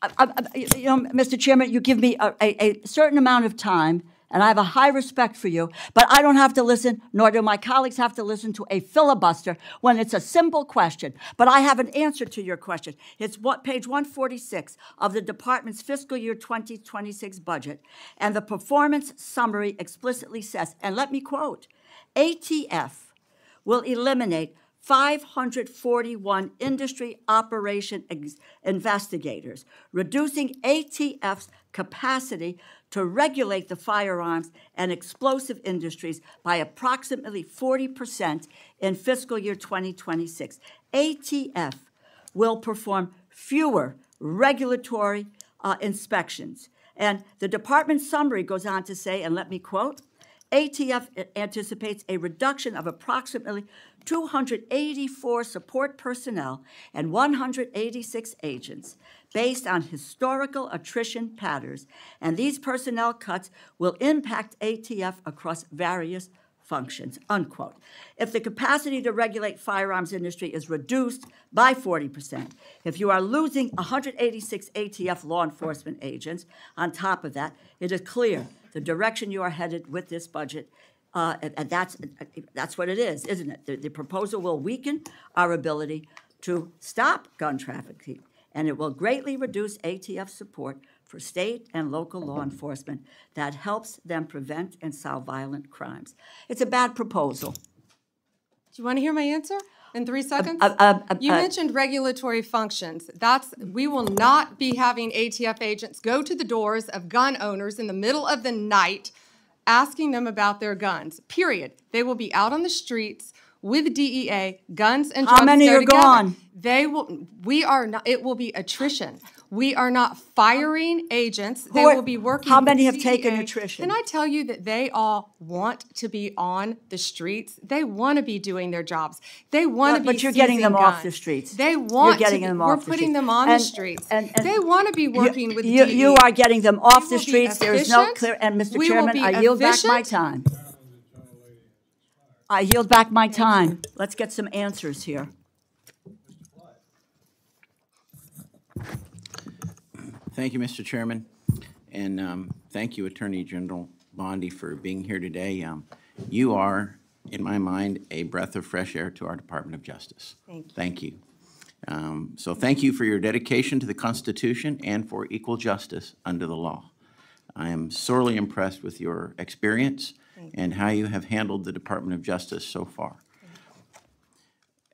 Mr. Chairman, you give me a certain amount of time, and I have a high respect for you, but I don't have to listen, nor do my colleagues have to listen to a filibuster when it's a simple question. But I have an answer to your question. It's page 146 of the department's fiscal year 2026 budget, and the performance summary explicitly says, and let me quote, ATF will eliminate 541 industry operation investigators, reducing ATF's capacity to regulate the firearms and explosive industries by approximately 40% in fiscal year 2026. ATF will perform fewer regulatory inspections. And the department summary goes on to say, and let me quote, ATF anticipates a reduction of approximately 284 support personnel and 186 agents based on historical attrition patterns, and these personnel cuts will impact ATF across various functions, unquote. If the capacity to regulate firearms industry is reduced by 40%, if you are losing 186 ATF law enforcement agents, on top of that, it is clear the direction you are headed with this budget, and that's what it is, isn't it? The proposal will weaken our ability to stop gun trafficking, and it will greatly reduce ATF support for state and local law enforcement that helps them prevent and solve violent crimes. It's a bad proposal. Do you want to hear my answer in 3 seconds? You mentioned regulatory functions. We will not be having ATF agents go to the doors of gun owners in the middle of the night asking them about their guns, period. They will be out on the streets with DEA, guns and drugs. How many are gone? It will be attrition. We are not firing agents. They will be working. How many with have DEA. taken attrition? Can I tell you that they all want to be on the streets? They want to be doing their jobs. They want to be. But you're getting them off the streets. They want. You're getting them off the streets. We're putting them on the streets. And they want to be working with DEA. DEA. You are getting them off the streets. There is no clear. And Mr. Chairman, I yield back my time. I yield back my time. Let's get some answers here. Thank you, Mr. Chairman, and thank you, Attorney General Bondi, for being here today. You are, in my mind, a breath of fresh air to our Department of Justice. Thank you. So thank you for your dedication to the Constitution and for equal justice under the law. I am sorely impressed with your experience and how you have handled the Department of Justice so far.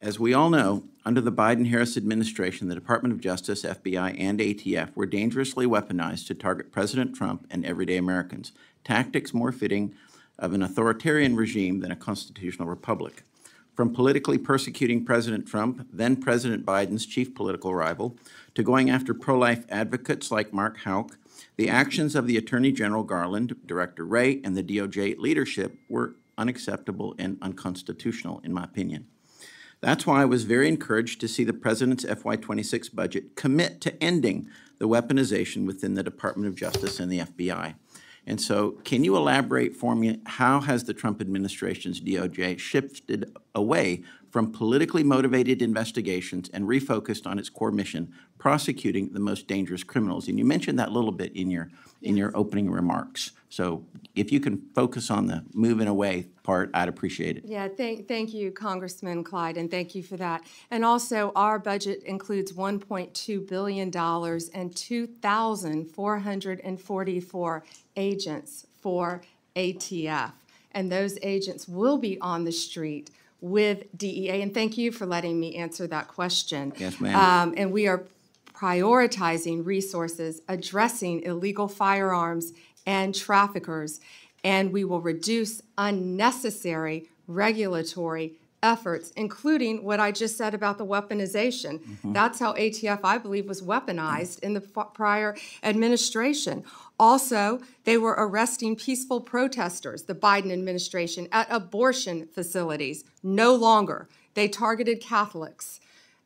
As we all know, under the Biden-Harris administration, the Department of Justice, FBI, and ATF were dangerously weaponized to target President Trump and everyday Americans, tactics more fitting of an authoritarian regime than a constitutional republic. From politically persecuting President Trump, then President Biden's chief political rival, to going after pro-life advocates like Mark Houck, the actions of the Attorney General Garland, Director Wray, and the DOJ leadership were unacceptable and unconstitutional, in my opinion. That's why I was very encouraged to see the President's FY26 budget commit to ending the weaponization within the Department of Justice and the FBI. And so can you elaborate for me, how has the Trump administration's DOJ shifted away from politically motivated investigations and refocused on its core mission, prosecuting the most dangerous criminals? And you mentioned that a little bit in your opening remarks. So if you can focus on the moving away part, I'd appreciate it. Yeah, thank you, Congressman Clyde, and thank you for that. And also, our budget includes $1.2 billion and 2,444 agents for ATF. And those agents will be on the street with DEA. And thank you for letting me answer that question. Yes, ma'am. And we are prioritizing resources addressing illegal firearms and traffickers, and we will reduce unnecessary regulatory efforts, including what I just said about the weaponization. That's how ATF, I believe, was weaponized in the prior administration. Also, they were arresting peaceful protesters, the Biden administration, at abortion facilities. No longer. They targeted Catholics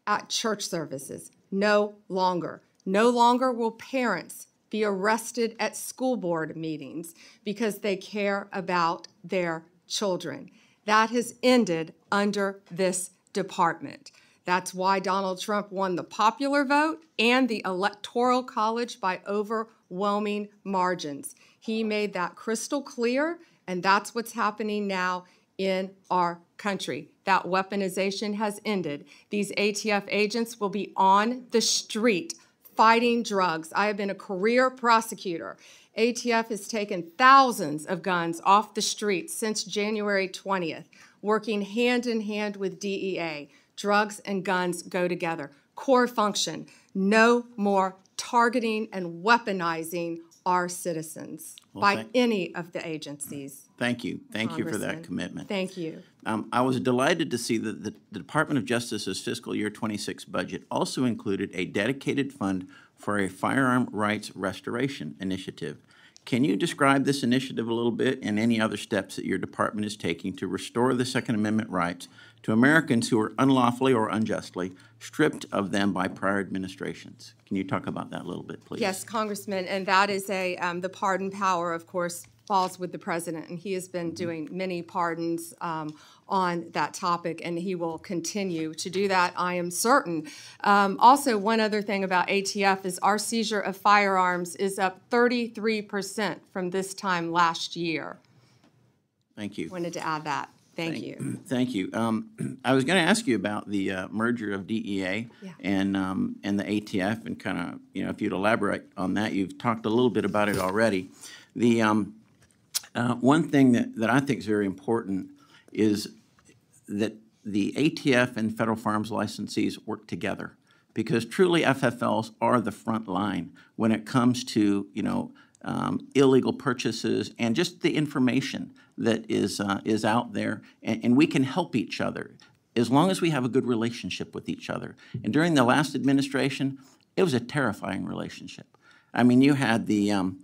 at church services. No longer. No longer will parents be arrested at school board meetings because they care about their children. That has ended under this department. That's why Donald Trump won the popular vote and the Electoral College by overwhelming margins. He made that crystal clear, and that's what's happening now in our country. That weaponization has ended. These ATF agents will be on the street fighting drugs. I have been a career prosecutor. ATF has taken thousands of guns off the streets since January 20th, working hand in hand with DEA. Drugs and guns go together. Core function, no more targeting and weaponizing our citizens by any of the agencies. Thank you. Thank you for that commitment. Thank you. I was delighted to see that the Department of Justice's fiscal year 26 budget also included a dedicated fund for a firearm rights restoration initiative. Can you describe this initiative a little bit and any other steps that your department is taking to restore the Second Amendment rights to Americans who are unlawfully or unjustly stripped of them by prior administrations? Can you talk about that a little bit, please? Yes, Congressman, and that is the pardon power, of course, falls with the president, and he has been doing many pardons on that topic, and he will continue to do that, I am certain. Also, one other thing about ATF is our seizure of firearms is up 33% from this time last year. Thank you. Wanted to add that. Thank you. Thank you. I was going to ask you about the merger of DEA and the ATF, and kind of, if you'd elaborate on that. You've talked a little bit about it already. The one thing that I think is very important is that the ATF and federal firearms licensees work together, because truly FFLs are the front line when it comes to illegal purchases and just the information that is out there, and we can help each other as long as we have a good relationship with each other. And during the last administration, it was a terrifying relationship. I mean, you had the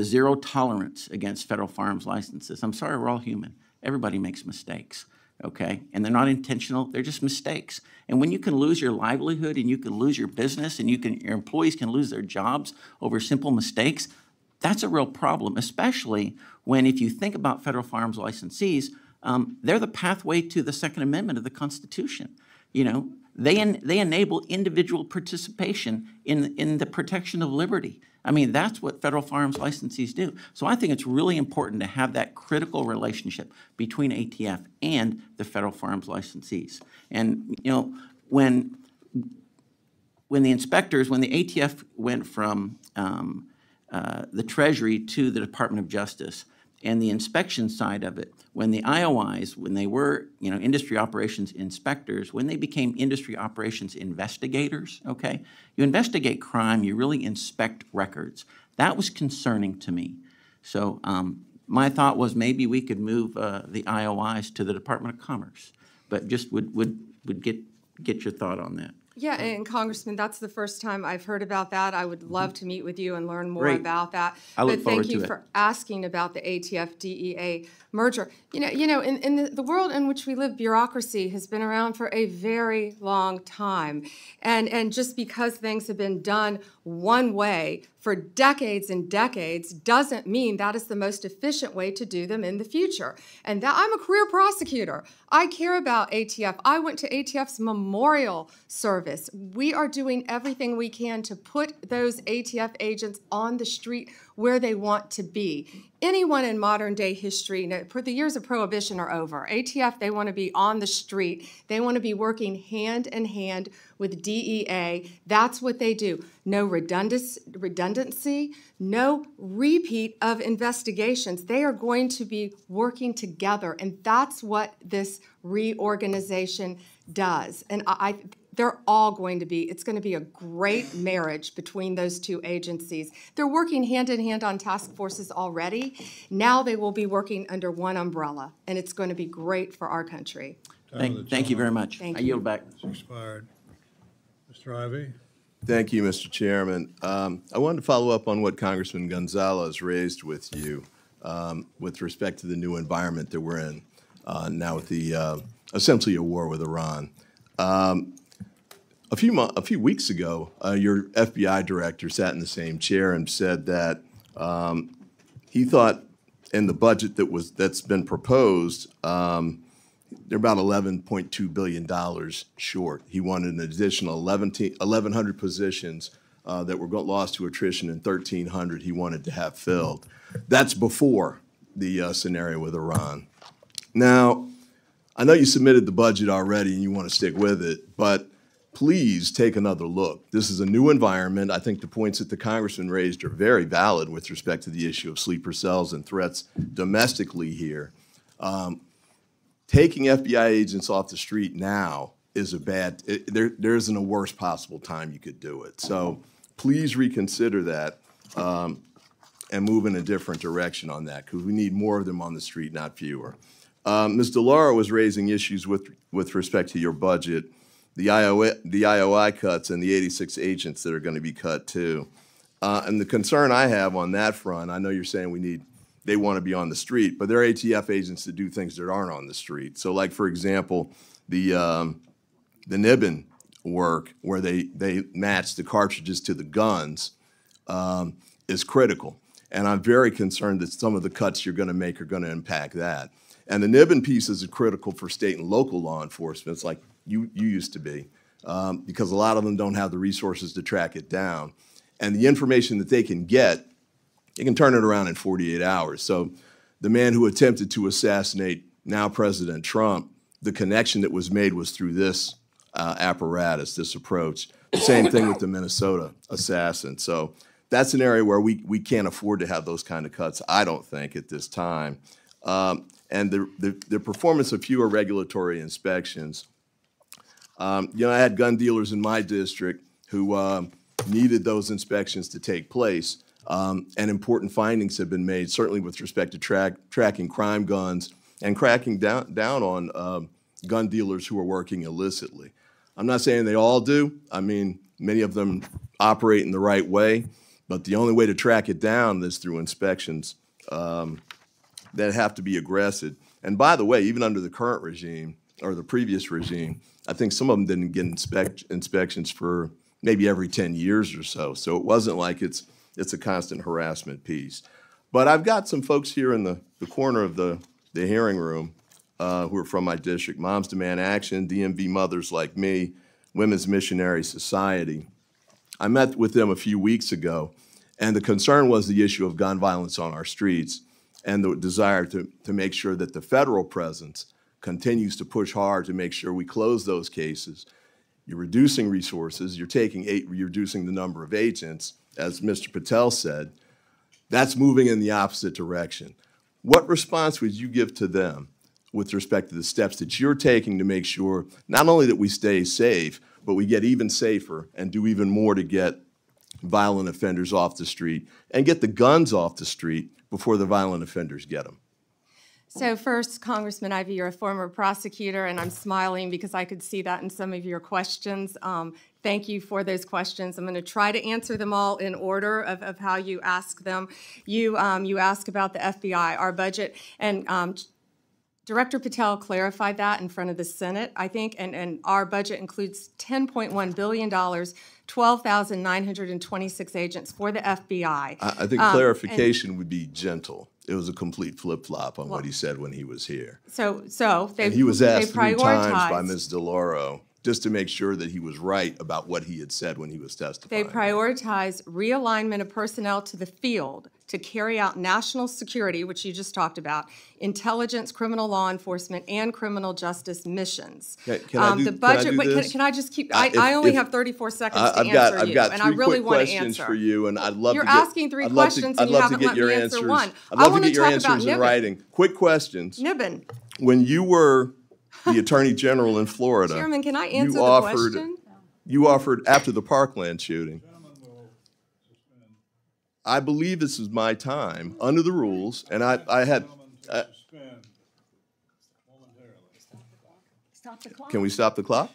zero tolerance against federal firearms licenses. I'm sorry, we're all human. Everybody makes mistakes, okay? And they're not intentional, they're just mistakes. And when you can lose your livelihood and you can lose your business and your employees can lose their jobs over simple mistakes, that's a real problem, especially when, if you think about federal firearms licensees, they're the pathway to the Second Amendment of the Constitution. They enable individual participation in the protection of liberty. I mean, that's what federal firearms licensees do. So I think it's really important to have that critical relationship between ATF and the federal firearms licensees. And, when the inspectors, when the ATF went from the Treasury to the Department of Justice, and the inspection side of it, when the IOIs, when they were, industry operations inspectors, when they became industry operations investigators, okay? You investigate crime, you really inspect records. That was concerning to me. So my thought was maybe we could move the IOIs to the Department of Commerce, but just would get your thought on that. Yeah, and Congressman, that's the first time I've heard about that. I would love to meet with you and learn more Great. about that. I look But forward thank you to it. for asking about the ATF-DEA merger. In the world in which we live, bureaucracy has been around for a very long time. And just because things have been done one way for decades and decades doesn't mean that is the most efficient way to do them in the future. And that I'm a career prosecutor. I care about ATF. I went to ATF's memorial service. We are doing everything we can to put those ATF agents on the street where they want to be. Anyone in modern day history, the years of prohibition are over. ATF, they want to be on the street. They want to be working hand in hand with DEA. That's what they do. No redundancy, no repeat of investigations. They are going to be working together, and that's what this reorganization does. And they're all going to be, it's going to be a great marriage between those two agencies. They're working hand in hand on task forces already. Now they will be working under one umbrella, and it's going to be great for our country. Thank you very much. Thank I yield back. It's expired. Mr. Ivey? Thank you, Mr. Chairman. I wanted to follow up on what Congressman Gonzalez raised with you with respect to the new environment that we're in now with the essentially a war with Iran. A few weeks ago, your FBI director sat in the same chair and said that he thought in the budget that's been proposed, they're about $11.2 billion short. He wanted an additional 1,100 positions that were lost to attrition and 1,300 he wanted to have filled. That's before the scenario with Iran. Now, I know you submitted the budget already and you want to stick with it, but please take another look. This is a new environment. I think the points that the congressman raised are very valid with respect to the issue of sleeper cells and threats domestically here. Taking FBI agents off the street now is there isn't a worse possible time you could do it. So please reconsider that and move in a different direction on that, because we need more of them on the street, not fewer. Ms. DeLauro was raising issues with respect to your budget, the IOI cuts and the 86 agents that are going to be cut too. And the concern I have on that front, I know you're saying they want to be on the street, but they're ATF agents that do things that aren't on the street. So like, for example, the Nibbin work where they match the cartridges to the guns is critical. And I'm very concerned that some of the cuts you're going to make are going to impact that. And the Nibbin pieces are critical for state and local law enforcement. It's like you used to be, because a lot of them don't have the resources to track it down. And the information that they can get, they can turn it around in 48 hours. So the man who attempted to assassinate now President Trump, the connection that was made was through this apparatus, this approach. The same thing with the Minnesota assassin. So that's an area where we can't afford to have those kind of cuts, I don't think, at this time. And the performance of fewer regulatory inspections. I had gun dealers in my district who needed those inspections to take place. And important findings have been made, certainly with respect to tracking crime guns and cracking down on gun dealers who are working illicitly. I'm not saying they all do. I mean, many of them operate in the right way, but the only way to track it down is through inspections that have to be aggressive. And by the way, even under the current regime or the previous regime, I think some of them didn't get inspections for maybe every 10 years or so. So it wasn't like it's a constant harassment piece. But I've got some folks here in the corner of the hearing room who are from my district. Moms Demand Action, DMV Mothers Like Me, Women's Missionary Society. I met with them a few weeks ago, and the concern was the issue of gun violence on our streets and the desire to make sure that the federal presence continues to push hard to make sure we close those cases. You're reducing resources, you're reducing the number of agents, as Mr. Patel said. That's moving in the opposite direction. What response would you give to them with respect to the steps that you're taking to make sure not only that we stay safe, but we get even safer and do even more to get violent offenders off the street and get the guns off the street before the violent offenders get them? So first, Congressman Ivey, you're a former prosecutor, and I'm smiling because I could see that in some of your questions. Thank you for those questions. I'm going to try to answer them all in order of how you ask them. You ask about the FBI, our budget, and Director Patel clarified that in front of the Senate, I think, and our budget includes $10.1 billion, 12,926 agents for the FBI. I think clarification would be gentle. It was a complete flip-flop on what he said when he was here. So And he was asked 3 times by prioritized. Ms. DeLauro just to make sure that he was right about what he had said when he was They testifying. prioritized realignment of personnel to the field to carry out national security, which you just talked about, intelligence, criminal law enforcement, and criminal justice missions. Can I do this? Can I just keep? If- I only if- have 34 seconds to I've answer you, got and I 3 really quick want to questions answer. for you, and I'd love You're to get. asking 3 questions and you haven't let me answer one. I'd I love to wanna get your talk about answers in Niven. writing. Quick questions. Niven, When you were the Attorney General in Florida, Chairman, can I answer you the offered, question? You offered after the Parkland shooting. I believe this is my time under the rules, and I had. Stop the clock. Can we stop the clock?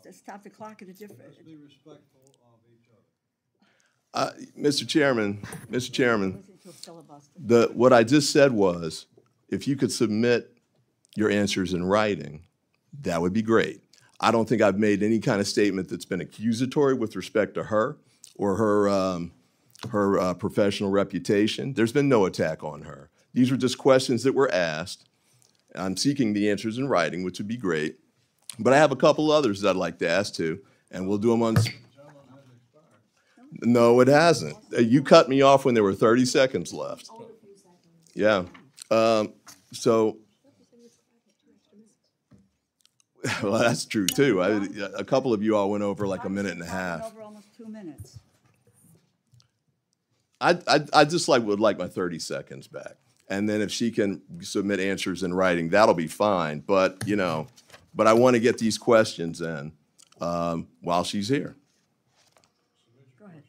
Stop the clock at a different. Mr. Chairman, what I just said was, if you could submit your answers in writing, that would be great. I don't think I've made any kind of statement that's been accusatory with respect to her or her professional reputation. There's been no attack on her. These were just questions that were asked. I'm seeking the answers in writing, which would be great. But I have a couple others that I'd like to ask too, and we'll do them on. No, it hasn't. You cut me off when there were 30 seconds left. Yeah. So, well, that's true too. A couple of you all went over like a minute and a half. Over almost 2 minutes. I just would like my 30 seconds back. And then if she can submit answers in writing, that'll be fine. But, but I want to get these questions in while she's here. Go ahead.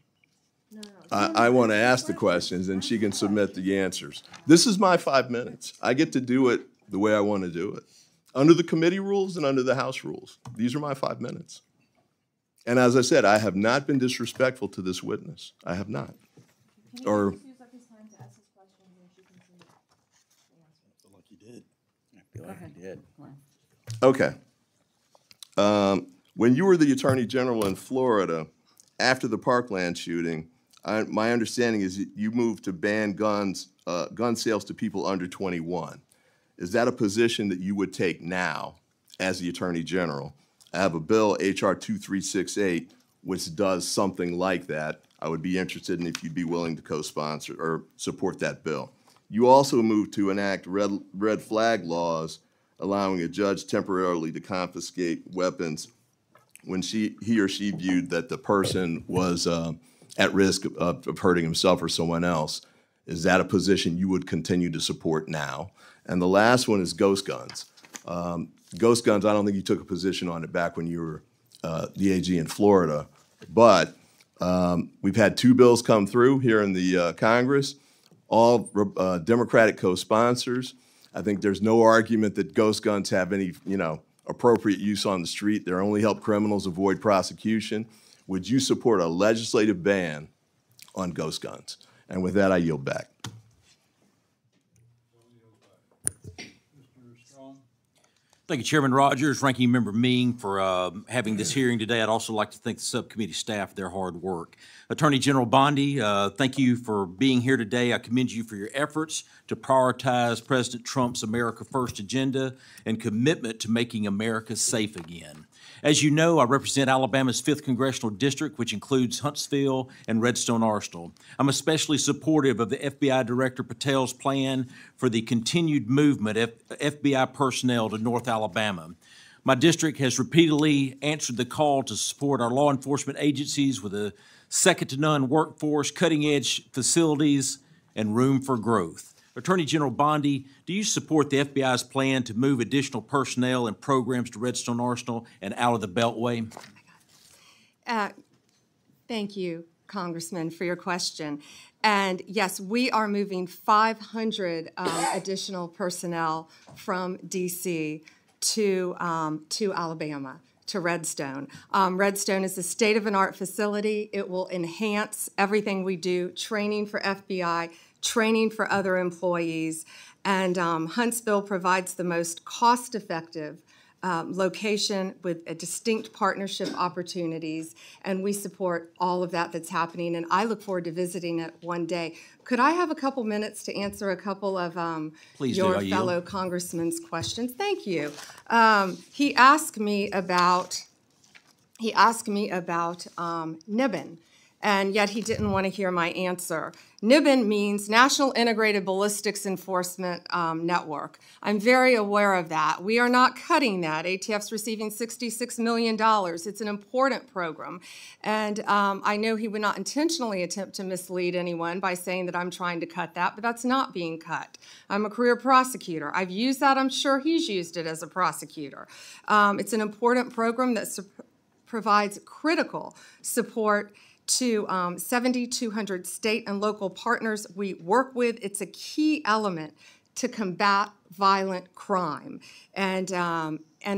I want to ask the questions and she can submit the answers. This is my 5 minutes. I get to do it the way I want to do it. Under the committee rules and under the House rules. These are my 5 minutes. And as I said, I have not been disrespectful to this witness. I have not. Or Like you did. I feel like you did. okay. When you were the Attorney General in Florida, after the Parkland shooting, my understanding is that you moved to ban gun sales to people under 21. Is that a position that you would take now as the Attorney General? I have a bill, H.R. 2368, which does something like that. I would be interested in if you'd be willing to co-sponsor or support that bill. You also moved to enact red flag laws, allowing a judge temporarily to confiscate weapons when he or she viewed that the person was at risk of hurting himself or someone else. Is that a position you would continue to support now? And the last one is ghost guns. Ghost guns, I don't think you took a position on it back when you were the AG in Florida, but we've had 2 bills come through here in the Congress, all Democratic co-sponsors. I think there's no argument that ghost guns have any, appropriate use on the street. They only help criminals avoid prosecution. Would you support a legislative ban on ghost guns? And with that, I yield back. Thank you, Chairman Rogers, Ranking Member Ming, for having this hearing today. I'd also like to thank the subcommittee staff for their hard work. Attorney General Bondi, thank you for being here today. I commend you for your efforts to prioritize President Trump's America First agenda and commitment to making America safe again. As you know, I represent Alabama's 5th Congressional District, which includes Huntsville and Redstone Arsenal. I'm especially supportive of the FBI Director Patel's plan for the continued movement of FBI personnel to North Alabama. My district has repeatedly answered the call to support our law enforcement agencies with a second-to-none workforce, cutting-edge facilities, and room for growth. Attorney General Bondi, do you support the FBI's plan to move additional personnel and programs to Redstone Arsenal and out of the Beltway? Thank you, Congressman, for your question. And yes, we are moving 500 additional personnel from DC to Alabama, to Redstone. Redstone is a state-of-the-art facility. It will enhance everything we do, training for FBI, training for other employees, and Huntsville provides the most cost-effective location with a distinct partnership opportunities, and we support all of that that's happening, and I look forward to visiting it one day. Could I have a couple minutes to answer a couple of your fellow congressman's questions? Thank you. He asked me about NIBN, and yet he didn't want to hear my answer. NIBN means National Integrated Ballistics Enforcement Network. I'm very aware of that. We are not cutting that. ATF's receiving $66 million. It's an important program. And I know he would not intentionally attempt to mislead anyone by saying that I'm trying to cut that, but that's not being cut. I'm a career prosecutor. I've used that. I'm sure he's used it as a prosecutor. It's an important program that provides critical support to 7,200 state and local partners we work with. It's a key element to combat violent crime and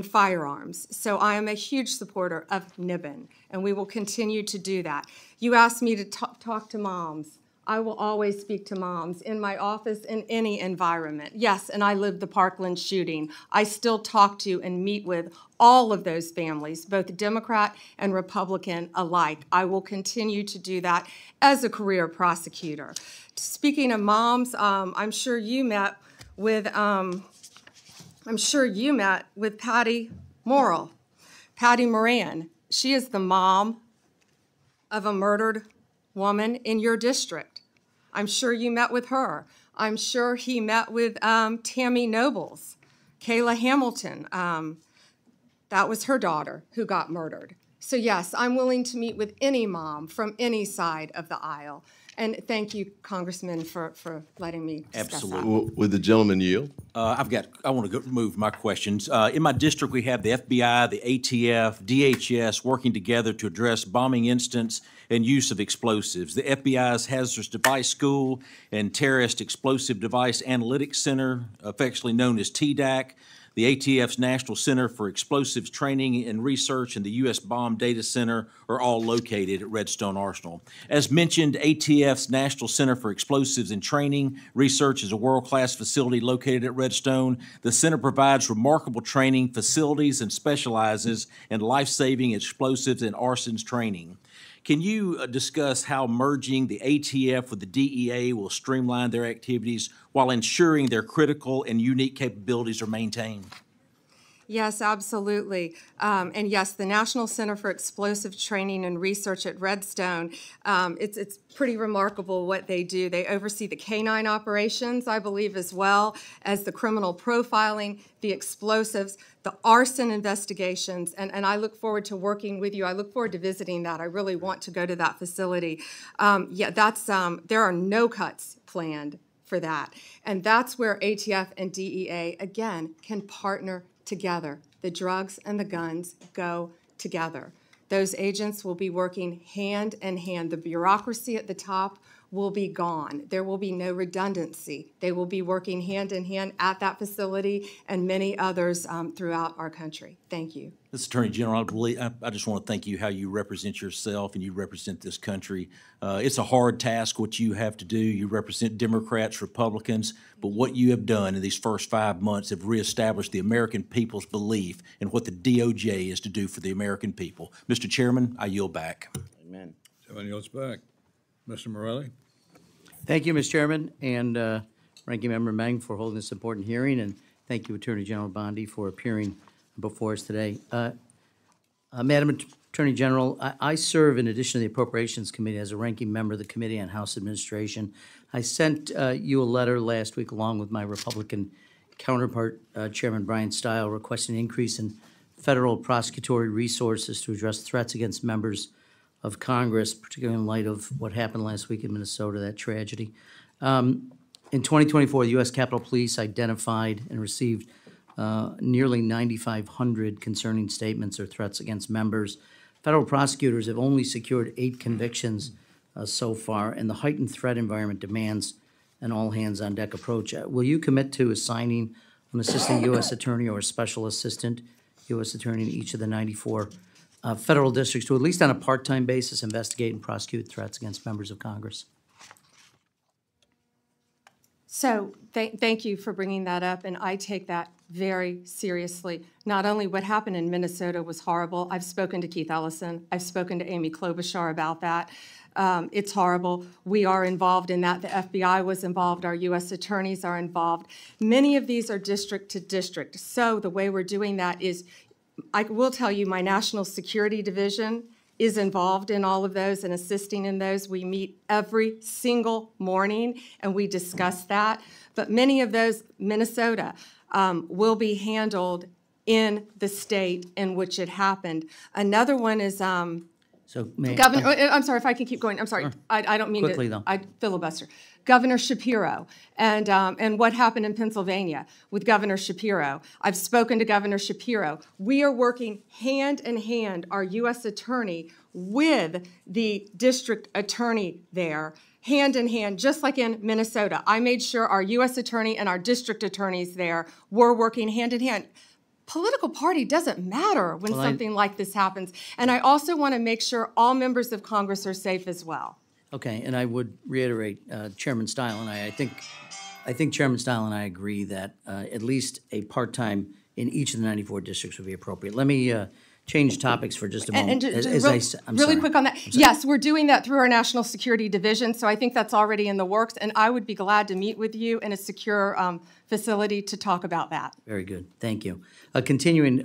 firearms. So I am a huge supporter of NIBN, and we will continue to do that. You asked me to talk to moms. I will always speak to moms in my office, in any environment. Yes, and I lived the Parkland shooting. I still talk to and meet with all of those families, both Democrat and Republican alike. I will continue to do that as a career prosecutor. Speaking of moms, I'm sure you met with Patty Morrill, Patty Moran. She is the mom of a murdered woman in your district. I'm sure you met with her. I'm sure he met with Tammy Nobles, Kayla Hamilton. That was her daughter who got murdered. So yes, I'm willing to meet with any mom from any side of the aisle. And thank you, Congressman, for letting me discuss Absolutely. that. Would the gentleman yield? I want to move my questions. In my district, we have the FBI, the ATF, DHS working together to address bombing incidents and use of explosives. The FBI's Hazardous Device School and Terrorist Explosive Device Analytics Center, affectionately known as TDAC, the ATF's National Center for Explosives Training and Research, and the U.S. Bomb Data Center are all located at Redstone Arsenal. As mentioned, ATF's National Center for Explosives and Training Research is a world-class facility located at Redstone. The center provides remarkable training facilities and specializes in life-saving explosives and arsons training. Can you discuss how merging the ATF with the DEA will streamline their activities while ensuring their critical and unique capabilities are maintained? Yes, absolutely. And yes, the National Center for Explosive Training and Research at Redstone, it's pretty remarkable what they do. They oversee the canine operations, I believe, as well as the criminal profiling, the explosives, the arson investigations, and I look forward to working with you. I look forward to visiting that. I really want to go to that facility. There are no cuts planned for that. And that's where ATF and DEA, again, can partner together. The drugs and the guns go together. Those agents will be working hand in hand. The bureaucracy at the top will be gone. There will be no redundancy. They will be working hand in hand at that facility and many others throughout our country. Thank you. Mr. Attorney General, I just want to thank you how you represent yourself and you represent this country. It's a hard task what you have to do. You represent Democrats, Republicans, but what you have done in these first 5 months have reestablished the American people's belief in what the DOJ is to do for the American people. Mr. Chairman, I yield back. Amen. Someone yields back. Mr. Morelli? Thank you, Mr. Chairman, and Ranking Member Meng for holding this important hearing, and thank you, Attorney General Bondi, for appearing before us today. Madam Attorney General, I serve, in addition to the Appropriations Committee, as a ranking member of the Committee on House Administration. I sent you a letter last week, along with my Republican counterpart, Chairman Brian Stile, requesting an increase in federal prosecutory resources to address threats against members of Congress, particularly in light of what happened last week in Minnesota, that tragedy. In 2024, the U.S. Capitol Police identified and received nearly 9,500 concerning statements or threats against members. Federal prosecutors have only secured 8 convictions so far, and the heightened threat environment demands an all-hands-on-deck approach. Will you commit to assigning an assistant U.S. attorney or a special assistant U.S. attorney in each of the 94 federal districts to, at least on a part-time basis, investigate and prosecute threats against members of Congress? So thank you for bringing that up, and I take that very seriously. Not only what happened in Minnesota was horrible. I've spoken to Keith Ellison. I've spoken to Amy Klobuchar about that. It's horrible. We are involved in that. The FBI was involved. Our U.S. attorneys are involved. Many of these are district to district. So the way we're doing that is, I will tell you, my National Security Division is involved in all of those and assisting in those. We meet every single morning and we discuss that. But many of those, Minnesota, will be handled in the state in which it happened. Another one is Governor. I'm sorry if I can keep going. I'm sorry. I don't mean Quickly, to. though. I filibuster. Governor Shapiro and what happened in Pennsylvania with Governor Shapiro. I've spoken to Governor Shapiro. We are working hand in hand, our U.S. attorney with the district attorney there, hand in hand, just like in Minnesota. I made sure our U.S. attorney and our district attorneys there were working hand in hand. Political party doesn't matter when something like this happens. And I also want to make sure all members of Congress are safe as well. Okay, and I would reiterate, Chairman Stile and I think Chairman Stile and I agree that at least a part-time in each of the 94 districts would be appropriate. Let me change topics for just a moment. I'm really quick on that. Yes, we're doing that through our National Security Division, so I think that's already in the works, and I would be glad to meet with you in a secure facility to talk about that. Very good, thank you. Continuing,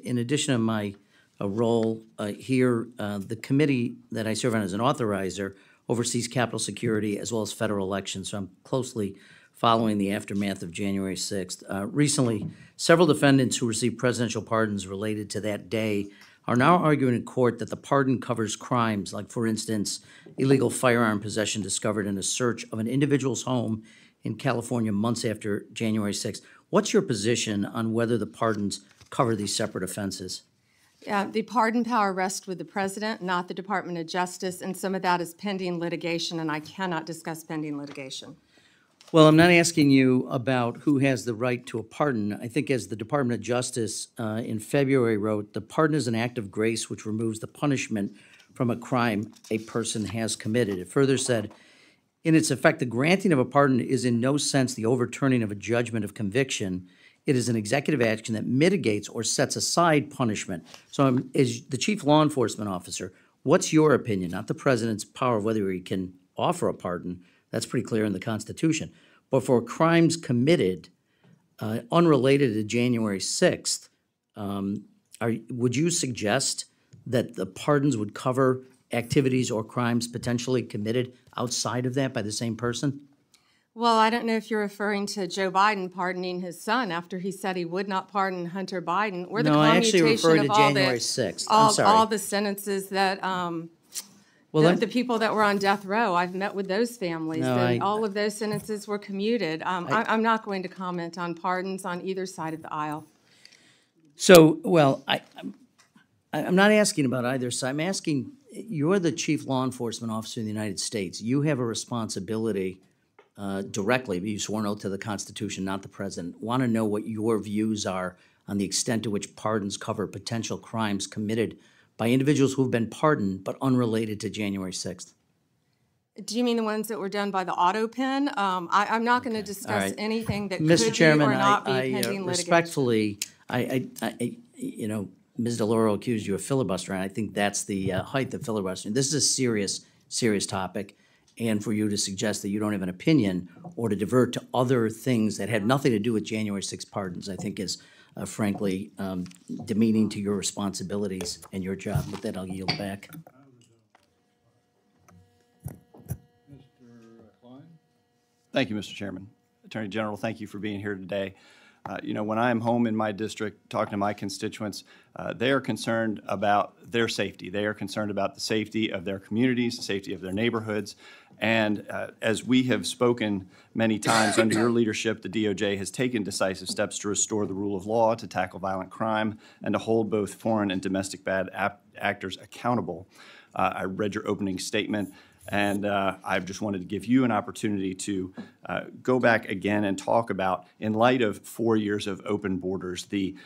in addition to my role here, the committee that I serve on as an authorizer oversees Capitol security as well as federal elections, so I'm closely following the aftermath of January 6th. Recently, several defendants who received presidential pardons related to that day are now arguing in court that the pardon covers crimes like, for instance, illegal firearm possession discovered in a search of an individual's home in California months after January 6th. What's your position on whether the pardons cover these separate offenses? The pardon power rests with the president, not the Department of Justice, and some of that is pending litigation, and I cannot discuss pending litigation. Well, I'm not asking you about who has the right to a pardon. I think as the Department of Justice in February wrote, the pardon is an act of grace which removes the punishment from a crime a person has committed. It further said, in its effect, the granting of a pardon is in no sense the overturning of a judgment of conviction. It is an executive action that mitigates or sets aside punishment. So as the chief law enforcement officer, what's your opinion, not the president's power of whether he can offer a pardon? That's pretty clear in the Constitution. But for crimes committed unrelated to January 6th, would you suggest that the pardons would cover activities or crimes potentially committed outside of that by the same person? Well, I don't know if you're referring to Joe Biden pardoning his son after he said he would not pardon Hunter Biden, or the No, I actually commutation referred of to all January 6th. I'm sorry. all the sentences that the people that were on death row. I've met with those families. No, all of those sentences were commuted. I'm not going to comment on pardons on either side of the aisle. So, well, I'm not asking about either side. I'm asking, you're the chief law enforcement officer in the United States. You have a responsibility directly, but you swore an oath to the Constitution, not the president. Want to know what your views are on the extent to which pardons cover potential crimes committed by individuals who have been pardoned but unrelated to January 6th. Do you mean the ones that were done by the auto pen? I'm not going to discuss anything that Mr. could Chairman, be or not be I pending litigation. respectfully, you know, Ms. DeLauro accused you of filibustering. I think that's the height of filibustering. This is a serious, serious topic. And for you to suggest that you don't have an opinion or to divert to other things that had nothing to do with January 6 pardons, I think is frankly demeaning to your responsibilities and your job. With that, I'll yield back. Thank you, Mr. Chairman. Attorney General, thank you for being here today. You know, when I am home in my district talking to my constituents, they are concerned about their safety. They are concerned about the safety of their communities, the safety of their neighborhoods. And as we have spoken many times, under your leadership, the DOJ has taken decisive steps to restore the rule of law, to tackle violent crime, and to hold both foreign and domestic bad actors accountable. I read your opening statement. And I just wanted to give you an opportunity to go back again and talk about, in light of 4 years of open borders, the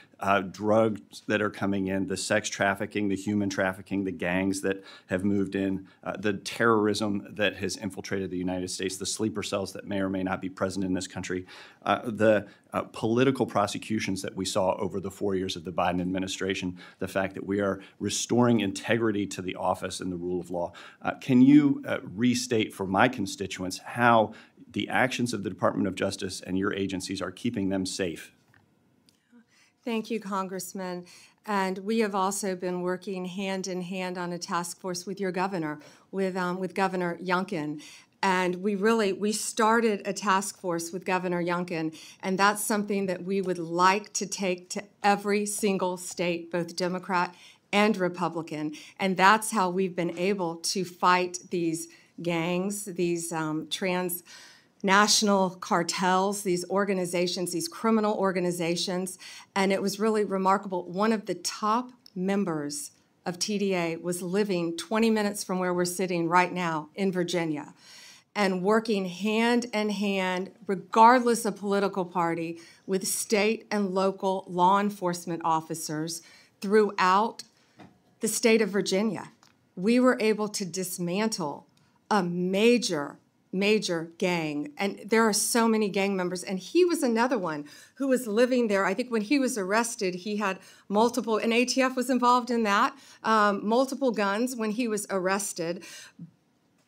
drugs that are coming in, the sex trafficking, the human trafficking, the gangs that have moved in, the terrorism that has infiltrated the United States, the sleeper cells that may or may not be present in this country, the political prosecutions that we saw over the 4 years of the Biden administration, the fact that we are restoring integrity to the office and the rule of law. Can you restate for my constituents how the actions of the Department of Justice and your agencies are keeping them safe? Thank you, Congressman. And we have also been working hand in hand on a task force with your governor, with Governor Youngkin. And we started a task force with Governor Youngkin, and that's something that we would like to take to every single state, both Democrat and Republican. And that's how we've been able to fight these gangs, these transnational cartels, these organizations, these criminal organizations. And it was really remarkable. One of the top members of TDA was living 20 minutes from where we're sitting right now in Virginia, and working hand in hand, regardless of political party, with state and local law enforcement officers throughout the state of Virginia. We were able to dismantle a major gang, and there are so many gang members, and he was another one who was living there. I think when he was arrested, he had multiple, and ATF was involved in that, multiple guns when he was arrested,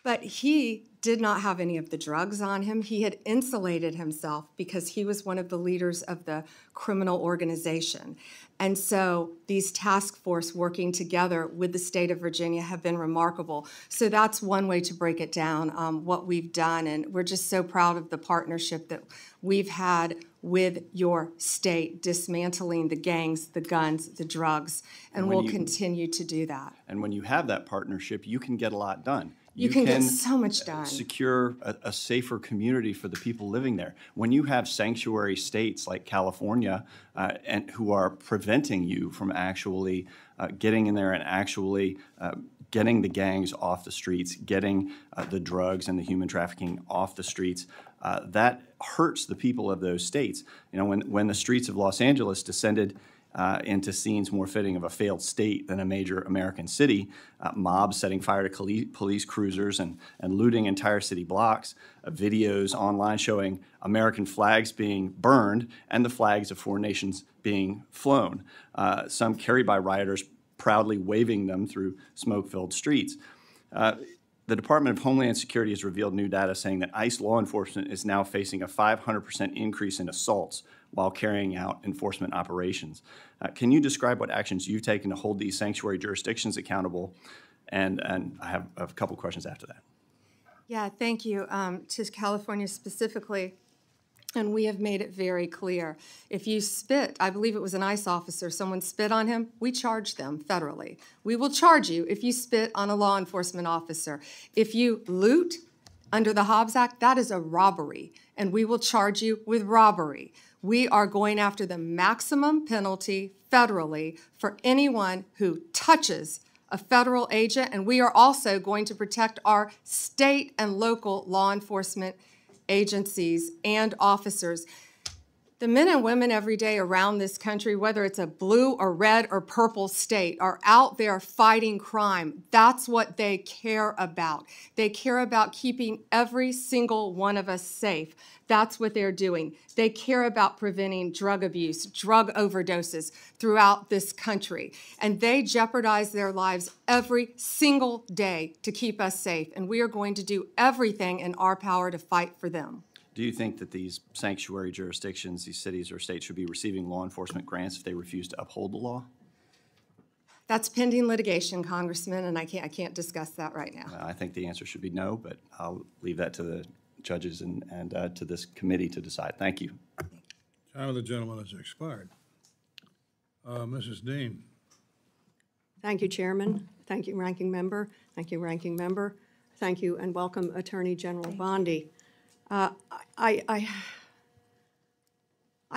but he did not have any of the drugs on him. He had insulated himself because he was one of the leaders of the criminal organization. And so these task force working together with the state of Virginia have been remarkable. So that's one way to break it down, what we've done. And we're just so proud of the partnership that we've had with your state, dismantling the gangs, the guns, the drugs, and we'll continue to do that. And when you have that partnership, you can get a lot done. You can get so much done. Secure a safer community for the people living there. When you have sanctuary states like California and who are preventing you from actually getting in there and actually getting the gangs off the streets, getting the drugs and the human trafficking off the streets, that hurts the people of those states. You know, when the streets of Los Angeles descended into scenes more fitting of a failed state than a major American city, mobs setting fire to police cruisers and looting entire city blocks, videos online showing American flags being burned and the flags of foreign nations being flown, some carried by rioters proudly waving them through smoke-filled streets. The Department of Homeland Security has revealed new data saying that ICE law enforcement is now facing a 500% increase in assaults while carrying out enforcement operations. Can you describe what actions you've taken to hold these sanctuary jurisdictions accountable? And I have a couple questions after that. Yeah, thank you. To California specifically, and we have made it very clear. If you spit, I believe it was an ICE officer, someone spit on him, we charge them federally. We will charge you if you spit on a law enforcement officer. If you loot under the Hobbs Act, that is a robbery, and we will charge you with robbery. We are going after the maximum penalty federally for anyone who touches a federal agent, and we are also going to protect our state and local law enforcement agencies and officers. The men and women every day around this country, whether it's a blue or red or purple state, are out there fighting crime. That's what they care about. They care about keeping every single one of us safe. That's what they're doing. They care about preventing drug abuse, drug overdoses throughout this country. And they jeopardize their lives every single day to keep us safe. And we are going to do everything in our power to fight for them. Do you think that these sanctuary jurisdictions, these cities or states, should be receiving law enforcement grants if they refuse to uphold the law? That's pending litigation, Congressman, and I can't discuss that right now. I think the answer should be no, but I'll leave that to the judges and to this committee to decide. Thank you. Time of the gentleman has expired. Mrs. Dean. Thank you, Chairman. Thank you, Ranking Member. Thank you, Ranking Member. Thank you, and welcome, Attorney General Bondi. I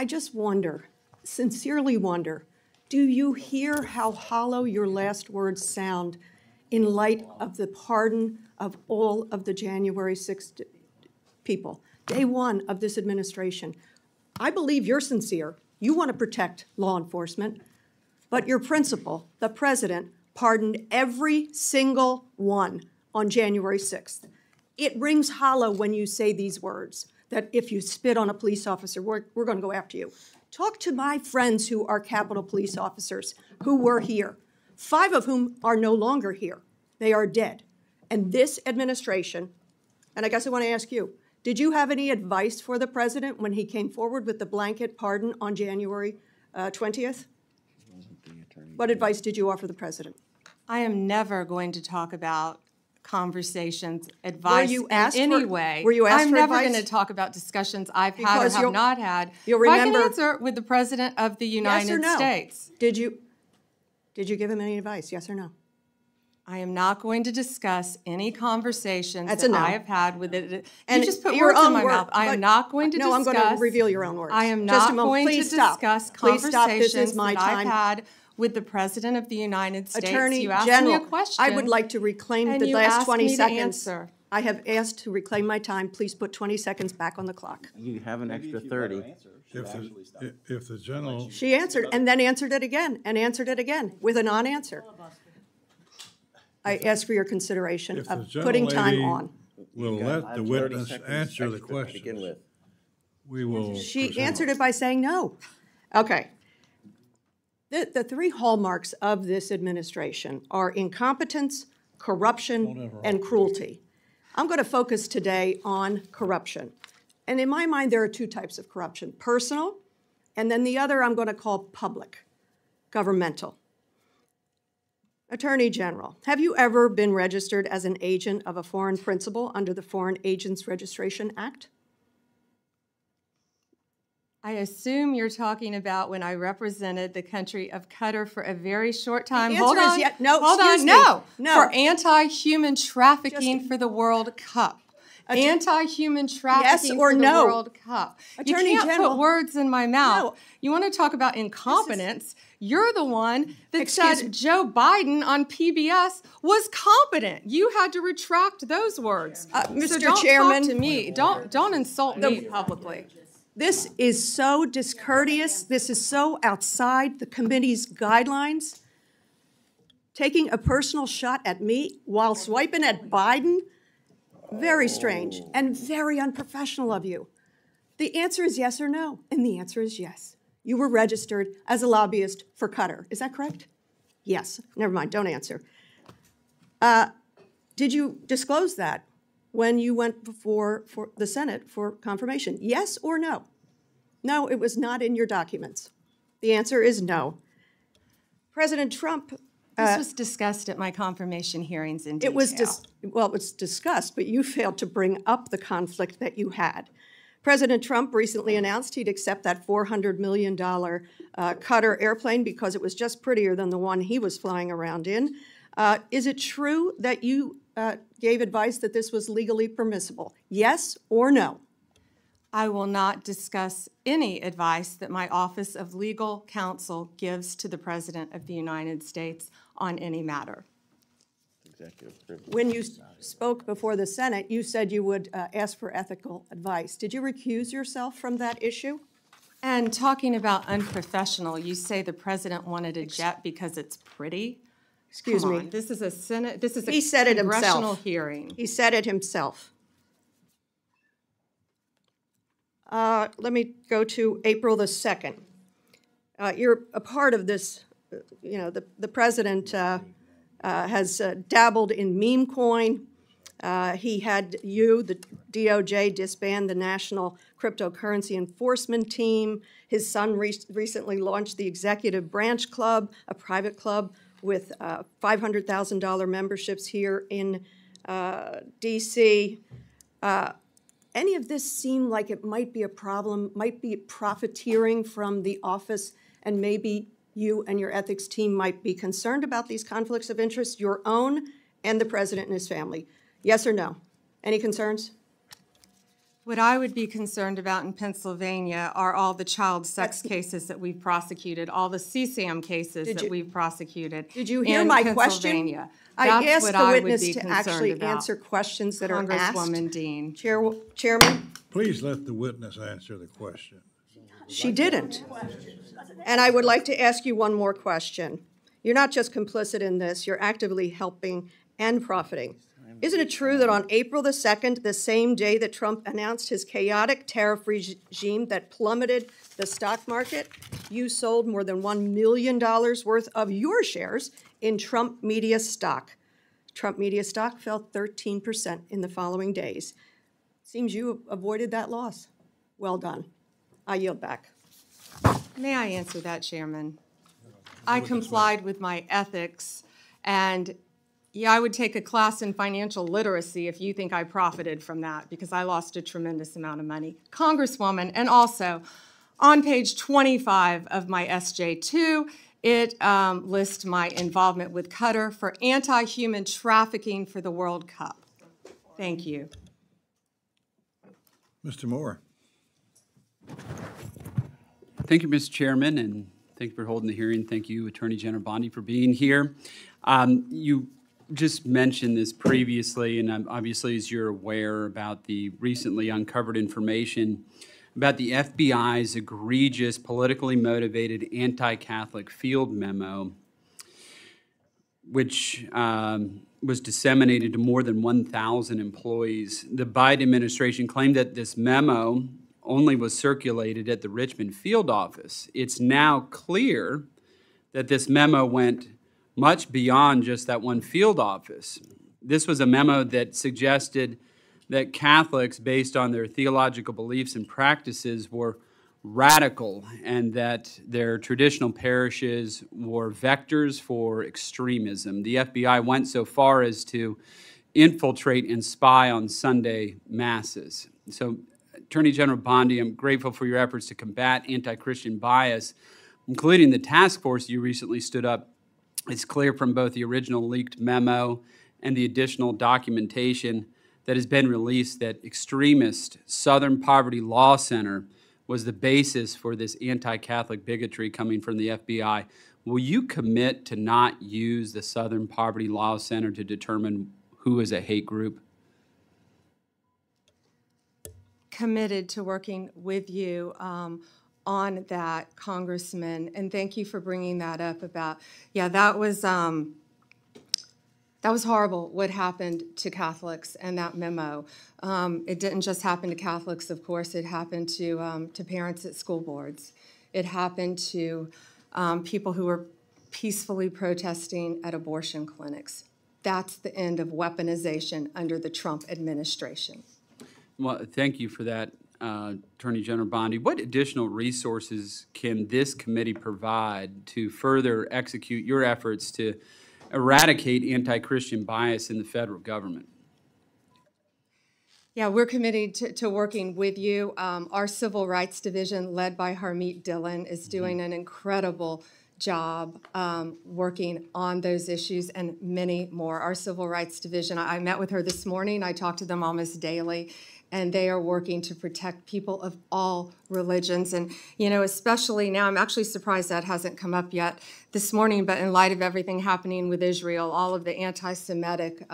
just wonder, sincerely wonder, do you hear how hollow your last words sound in light of the pardon of all of the January 6th people, day one of this administration. I believe you're sincere. You want to protect law enforcement, but your principal, the president, pardoned every single one on January 6th. It rings hollow when you say these words, that if you spit on a police officer, we're going to go after you. Talk to my friends who are Capitol Police officers who were here, 5 of whom are no longer here. They are dead. And this administration, and I guess I want to ask you, did you have any advice for the president when he came forward with the blanket pardon on January 20th? What advice did you offer the president? I am never going to talk about conversations, advice you in asked any for- way. were you asked I'm for never advice? going to talk about discussions I've had or Because have you'll- not had. you'll But I remember- can answer with the President of the Yes United or no? States. Did you give him any advice, yes or no? I am not going to discuss any conversations That's a that no. I have had with it. And You just put your words in own my word- mouth. I but- am not going to No, I'm discuss. going to reveal your own words. I am Just a not moment. going to Please stop. discuss Please stop. This is conversations my that time. I've had with the President of the United States. Attorney You asked General, me a question. I would like to reclaim and the you last asked 20 me to seconds. answer. I have asked to reclaim my time. Please put 20 seconds back on the clock. You have an extra 30. If the general, She answered and then answered it again and answered it again with a non-answer. I ask for your consideration if the of putting time gentlelady on. will let the witness answer the questions, we will She proceed. answered it by saying no. Okay. The 3 hallmarks of this administration are incompetence, corruption, and cruelty. I'm going to focus today on corruption. And in my mind, there are 2 types of corruption: personal, and then the other I'm going to call public, governmental. Attorney General, have you ever been registered as an agent of a foreign principal under the Foreign Agents Registration Act? I assume you're talking about when I represented the country of Qatar for a very short time. The answer Hold is on. no, Hold excuse on. me. No. No. For anti-human trafficking for the World Cup. Anti-human trafficking or for the no? World Cup. Attorney you can't General, put words in my mouth. no. You want to talk about incompetence? You're the one that Excuse said me. Joe Biden on PBS was competent. You had to retract those words. Mr. So don't Chairman. talk to me. Don't insult me publicly. This is so discourteous. This is so outside the committee's guidelines. Taking a personal shot at me while swiping at Biden, very strange and very unprofessional of you. The answer is yes or no, and the answer is yes. You were registered as a lobbyist for Qatar. Is that correct? Yes. Never mind, don't answer. Did you disclose that when you went before for the Senate for confirmation? Yes or no? No, it was not in your documents. The answer is no. President Trump. This was discussed at my confirmation hearings in detail. It was discussed, but you failed to bring up the conflict that you had. President Trump recently announced he'd accept that $400 million Qatar airplane because it was just prettier than the one he was flying around in. Is it true that you gave advice that this was legally permissible? Yes or no? I will not discuss any advice that my Office of Legal Counsel gives to the President of the United States on any matter. When you spoke before the Senate, you said you would ask for ethical advice. Did you recuse yourself from that issue? And talking about unprofessional, you say the President wanted a jet because it's pretty? Excuse Come me. on, this is a Senate, this is a He said it congressional himself. hearing. He said it himself. Let me go to April the 2nd. You're a part of this, the president has dabbled in meme coin. He had the DOJ, disband the National Cryptocurrency Enforcement Team. His son recently launched the Executive Branch Club, a private club with $500,000 memberships here in D.C. Any of this seem like it might be a problem, might be profiteering from the office, and maybe you and your ethics team might be concerned about these conflicts of interest, your own and the president and his family? Yes or no? Any concerns? What I would be concerned about in Pennsylvania are all the child sex cases that we've prosecuted, all the CSAM cases that we've prosecuted. Did you hear in my question? Pennsylvania. I That's asked what the I would witness be to concerned actually about. answer questions that are asked. Congresswoman Dean. Chairman, Please let the witness answer the question. she didn't. And I would like to ask you one more question. You're not just complicit in this, you're actively helping and profiting. Isn't it true that on April the 2nd, the same day that Trump announced his chaotic tariff regime that plummeted the stock market, you sold more than $1 million worth of your shares in Trump Media stock? Trump Media stock fell 13% in the following days. Seems you avoided that loss. Well done. I yield back. May I answer that, Chairman? I complied with my ethics, and yeah, I would take a class in financial literacy if you think I profited from that, because I lost a tremendous amount of money. Congresswoman, and also on page 25 of my SJ2, it lists my involvement with Qatar for anti-human trafficking for the World Cup. Thank you. Mr. Moore. Thank you, Mr. Chairman, and thank you for holding the hearing. Thank you, Attorney General Bondi, for being here. You just mentioned this previously, and obviously, as you're aware, about the recently uncovered information about the FBI's egregious, politically motivated anti-Catholic field memo, which was disseminated to more than 1,000 employees. The Biden administration claimed that this memo only was circulated at the Richmond field office. It's now clear that this memo went much beyond just that one field office. This was a memo that suggested that Catholics, based on their theological beliefs and practices, were radical and that their traditional parishes were vectors for extremism. The FBI went so far as to infiltrate and spy on Sunday masses. So, Attorney General Bondi, I'm grateful for your efforts to combat anti-Christian bias, including the task force you recently stood up. It's clear from both the original leaked memo and the additional documentation that has been released that extremist Southern Poverty Law Center was the basis for this anti-Catholic bigotry coming from the FBI. Will you commit to not use the Southern Poverty Law Center to determine who is a hate group? Committed to working with you on that, Congressman, and thank you for bringing that up about, yeah, that was horrible what happened to Catholics and that memo. It didn't just happen to Catholics, of course, it happened to parents at school boards. It happened to people who were peacefully protesting at abortion clinics. That's the end of weaponization under the Trump administration. Well, thank you for that, Attorney General Bondi. What additional resources can this committee provide to further execute your efforts to eradicate anti-Christian bias in the federal government? Yeah, we're committed to working with you. Our Civil Rights Division, led by Harmeet Dillon, is doing an incredible job working on those issues and many more. Our Civil Rights Division, I met with her this morning. I talk to them almost daily, and they are working to protect people of all religions. And, you know, especially now, I'm actually surprised that hasn't come up yet this morning, but in light of everything happening with Israel, all of the anti-Semitic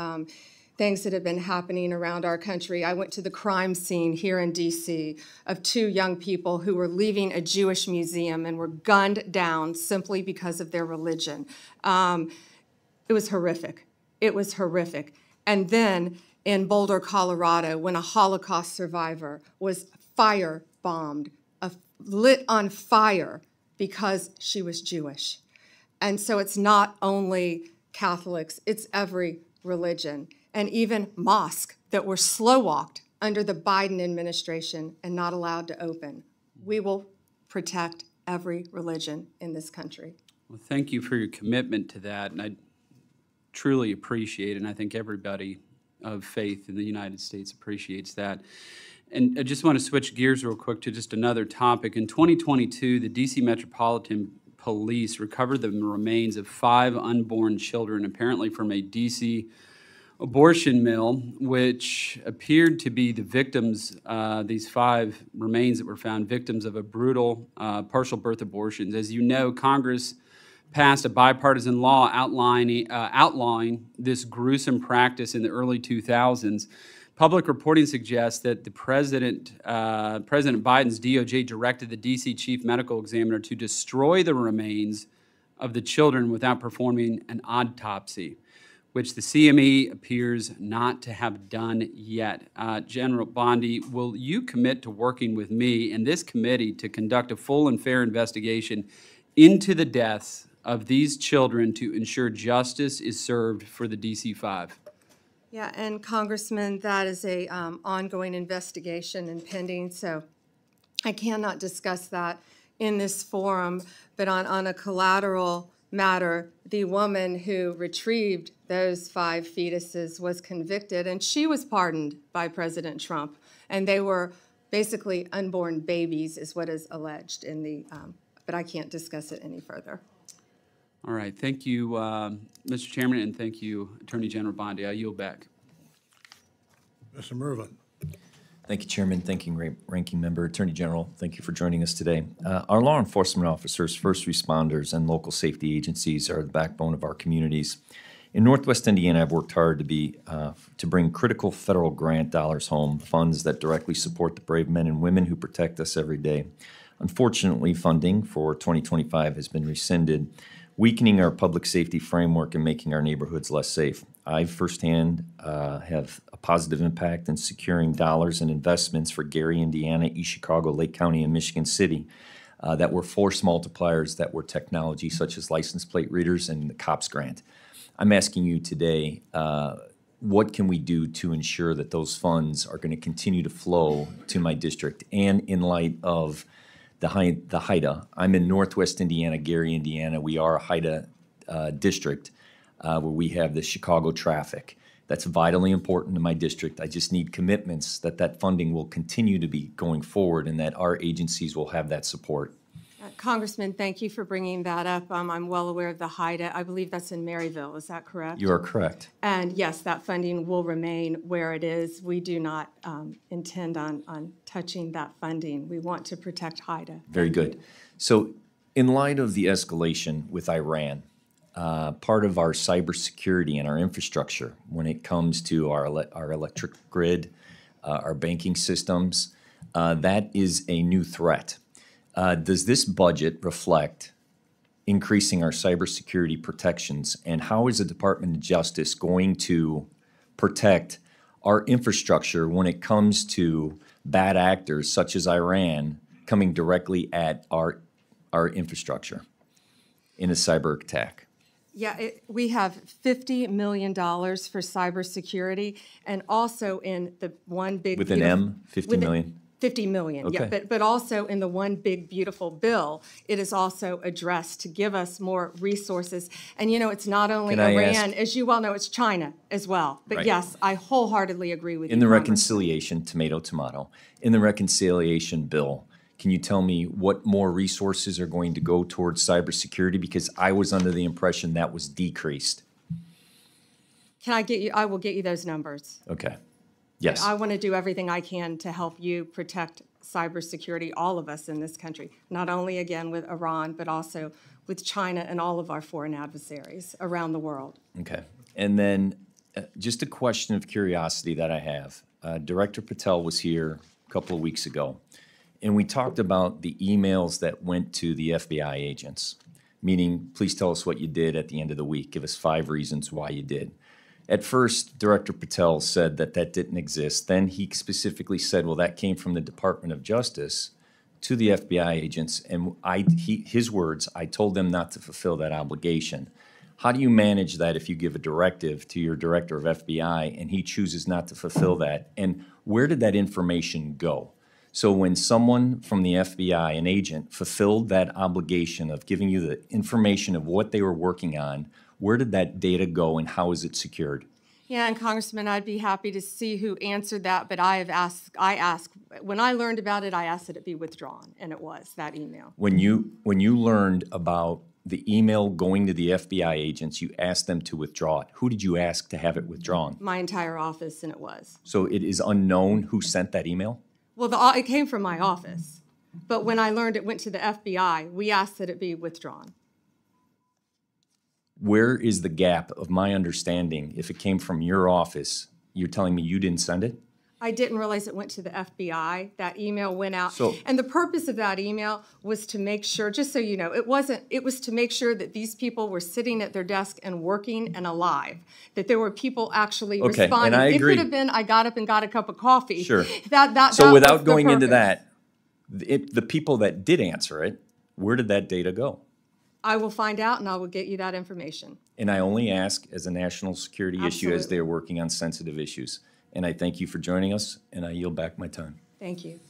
things that have been happening around our country. I went to the crime scene here in D.C. of 2 young people who were leaving a Jewish museum and were gunned down simply because of their religion. It was horrific. It was horrific. And then in Boulder, Colorado, when a Holocaust survivor was firebombed, lit on fire because she was Jewish. And so it's not only Catholics, it's every religion. And even mosques that were slow-walked under the Biden administration and not allowed to open. We will protect every religion in this country. Well, thank you for your commitment to that, and I truly appreciate it, and I think everybody of faith in the United States appreciates that. And I just want to switch gears real quick to just another topic. In 2022, the D.C. Metropolitan Police recovered the remains of 5 unborn children, apparently from a D.C. abortion mill, which appeared to be the victims, these 5 remains that were found, victims of a brutal partial birth abortions. As you know, Congress passed a bipartisan law outlawing this gruesome practice in the early 2000s. Public reporting suggests that President Biden's DOJ directed the D.C. chief medical examiner to destroy the remains of the children without performing an autopsy, which the CME appears not to have done yet. General Bondi, will you commit to working with me and this committee to conduct a full and fair investigation into the deaths of these children to ensure justice is served for the DC-5? Yeah, and Congressman, that is a ongoing investigation and pending, so I cannot discuss that in this forum. But on a collateral matter, the woman who retrieved those 5 fetuses was convicted, and she was pardoned by President Trump. And they were basically unborn babies, is what is alleged in the. But I can't discuss it any further. All right, thank you, Mr. Chairman, and thank you, Attorney General Bondi. I yield back. Mr. Mervin. Thank you, Chairman. Thank you, Ranking Member. Attorney General, thank you for joining us today. Our law enforcement officers, first responders, and local safety agencies are the backbone of our communities. In Northwest Indiana, I've worked hard to bring critical federal grant dollars home, funds that directly support the brave men and women who protect us every day. Unfortunately, funding for 2025 has been rescinded, weakening our public safety framework and making our neighborhoods less safe. I firsthand have a positive impact in securing dollars and investments for Gary, Indiana, East Chicago, Lake County, and Michigan City that were force multipliers that were technology such as license plate readers and the COPS grant. I'm asking you today, what can we do to ensure that those funds are going to continue to flow to my district? And in light of the HIDA, I'm in Northwest Indiana, Gary, Indiana. We are a HIDA district where we have the Chicago traffic. That's vitally important to my district. I just need commitments that that funding will continue to be going forward and that our agencies will have that support. Congressman, thank you for bringing that up. I'm well aware of the HIDA. I believe that's in Maryville. Is that correct? You are correct. And yes, that funding will remain where it is. We do not intend on touching that funding. We want to protect HIDA. Very good. So in light of the escalation with Iran, part of our cybersecurity and our infrastructure when it comes to our electric grid, our banking systems, that is a new threat. Does this budget reflect increasing our cybersecurity protections, and how is the Department of Justice going to protect our infrastructure when it comes to bad actors such as Iran coming directly at our infrastructure in a cyber attack? Yeah, we have $50 million for cybersecurity, and also in the one big with an M, 50 million. 50 million, okay. Yeah, but also in the one big beautiful bill, it is also addressed to give us more resources. And you know, it's not only Iran, as you well know, it's China as well. But right. Yes, I wholeheartedly agree with you. In the reconciliation, tomato, in the reconciliation bill, can you tell me what more resources are going to go towards cybersecurity? Because I was under the impression that was decreased. Can I get you? I will get you those numbers. Okay. Yes. I want to do everything I can to help you protect cybersecurity, all of us in this country, not only, again, with Iran, but also with China and all of our foreign adversaries around the world. Okay. And then just a question of curiosity that I have. Director Patel was here a couple of weeks ago, and we talked about the emails that went to the FBI agents, meaning, please tell us what you did at the end of the week. Give us 5 reasons why you did. At first, Director Patel said that that didn't exist. Then he specifically said, well, that came from the Department of Justice to the FBI agents. And his words, I told them not to fulfill that obligation. How do you manage that if you give a directive to your director of FBI and he chooses not to fulfill that? And where did that information go? So when someone from the FBI, an agent, fulfilled that obligation of giving you the information of what they were working on, where did that data go and how is it secured? Yeah, and Congressman, I'd be happy to see who answered that, but I asked, when I learned about it, I asked that it be withdrawn, and it was, that email. When you learned about the email going to the FBI agents, you asked them to withdraw it. Who did you ask to have it withdrawn? My entire office, and it was. So it is unknown who sent that email? Well, it came from my office, but when I learned it went to the FBI, we asked that it be withdrawn. Where is the gap of my understanding? If it came from your office, you're telling me you didn't send it? I didn't realize it went to the FBI. That email went out. So- and the purpose of that email was to make sure, just so you know, it was to make sure that these people were sitting at their desk and working and alive, that there were people actually Okay, and responding. I agree. It could have been, I got up and got a cup of coffee. Sure. That So was without the going into purpose. that, the people that did answer it, where did that data go? I will find out and I will get you that information. And I only ask as a national security issue as Absolutely. they are working on sensitive issues. And I thank you for joining us, and I yield back my time. Thank you.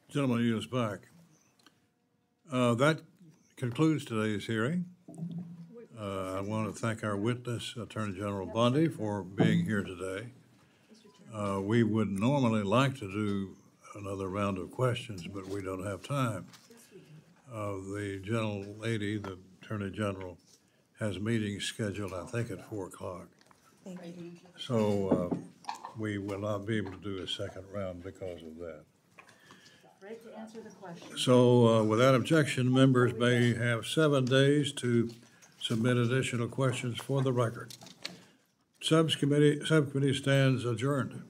Gentleman yields back. That concludes today's hearing. I want to thank our witness, Attorney General Bondi, for being here today. We would normally like to do another round of questions, but we don't have time. The gentle lady, the Attorney General, has meetings scheduled, I think, at 4 o'clock. Thank you. So we will not be able to do a second round because of that. Great to answer the question. So without objection, members may have 7 days to submit additional questions for the record. Subcommittee stands adjourned.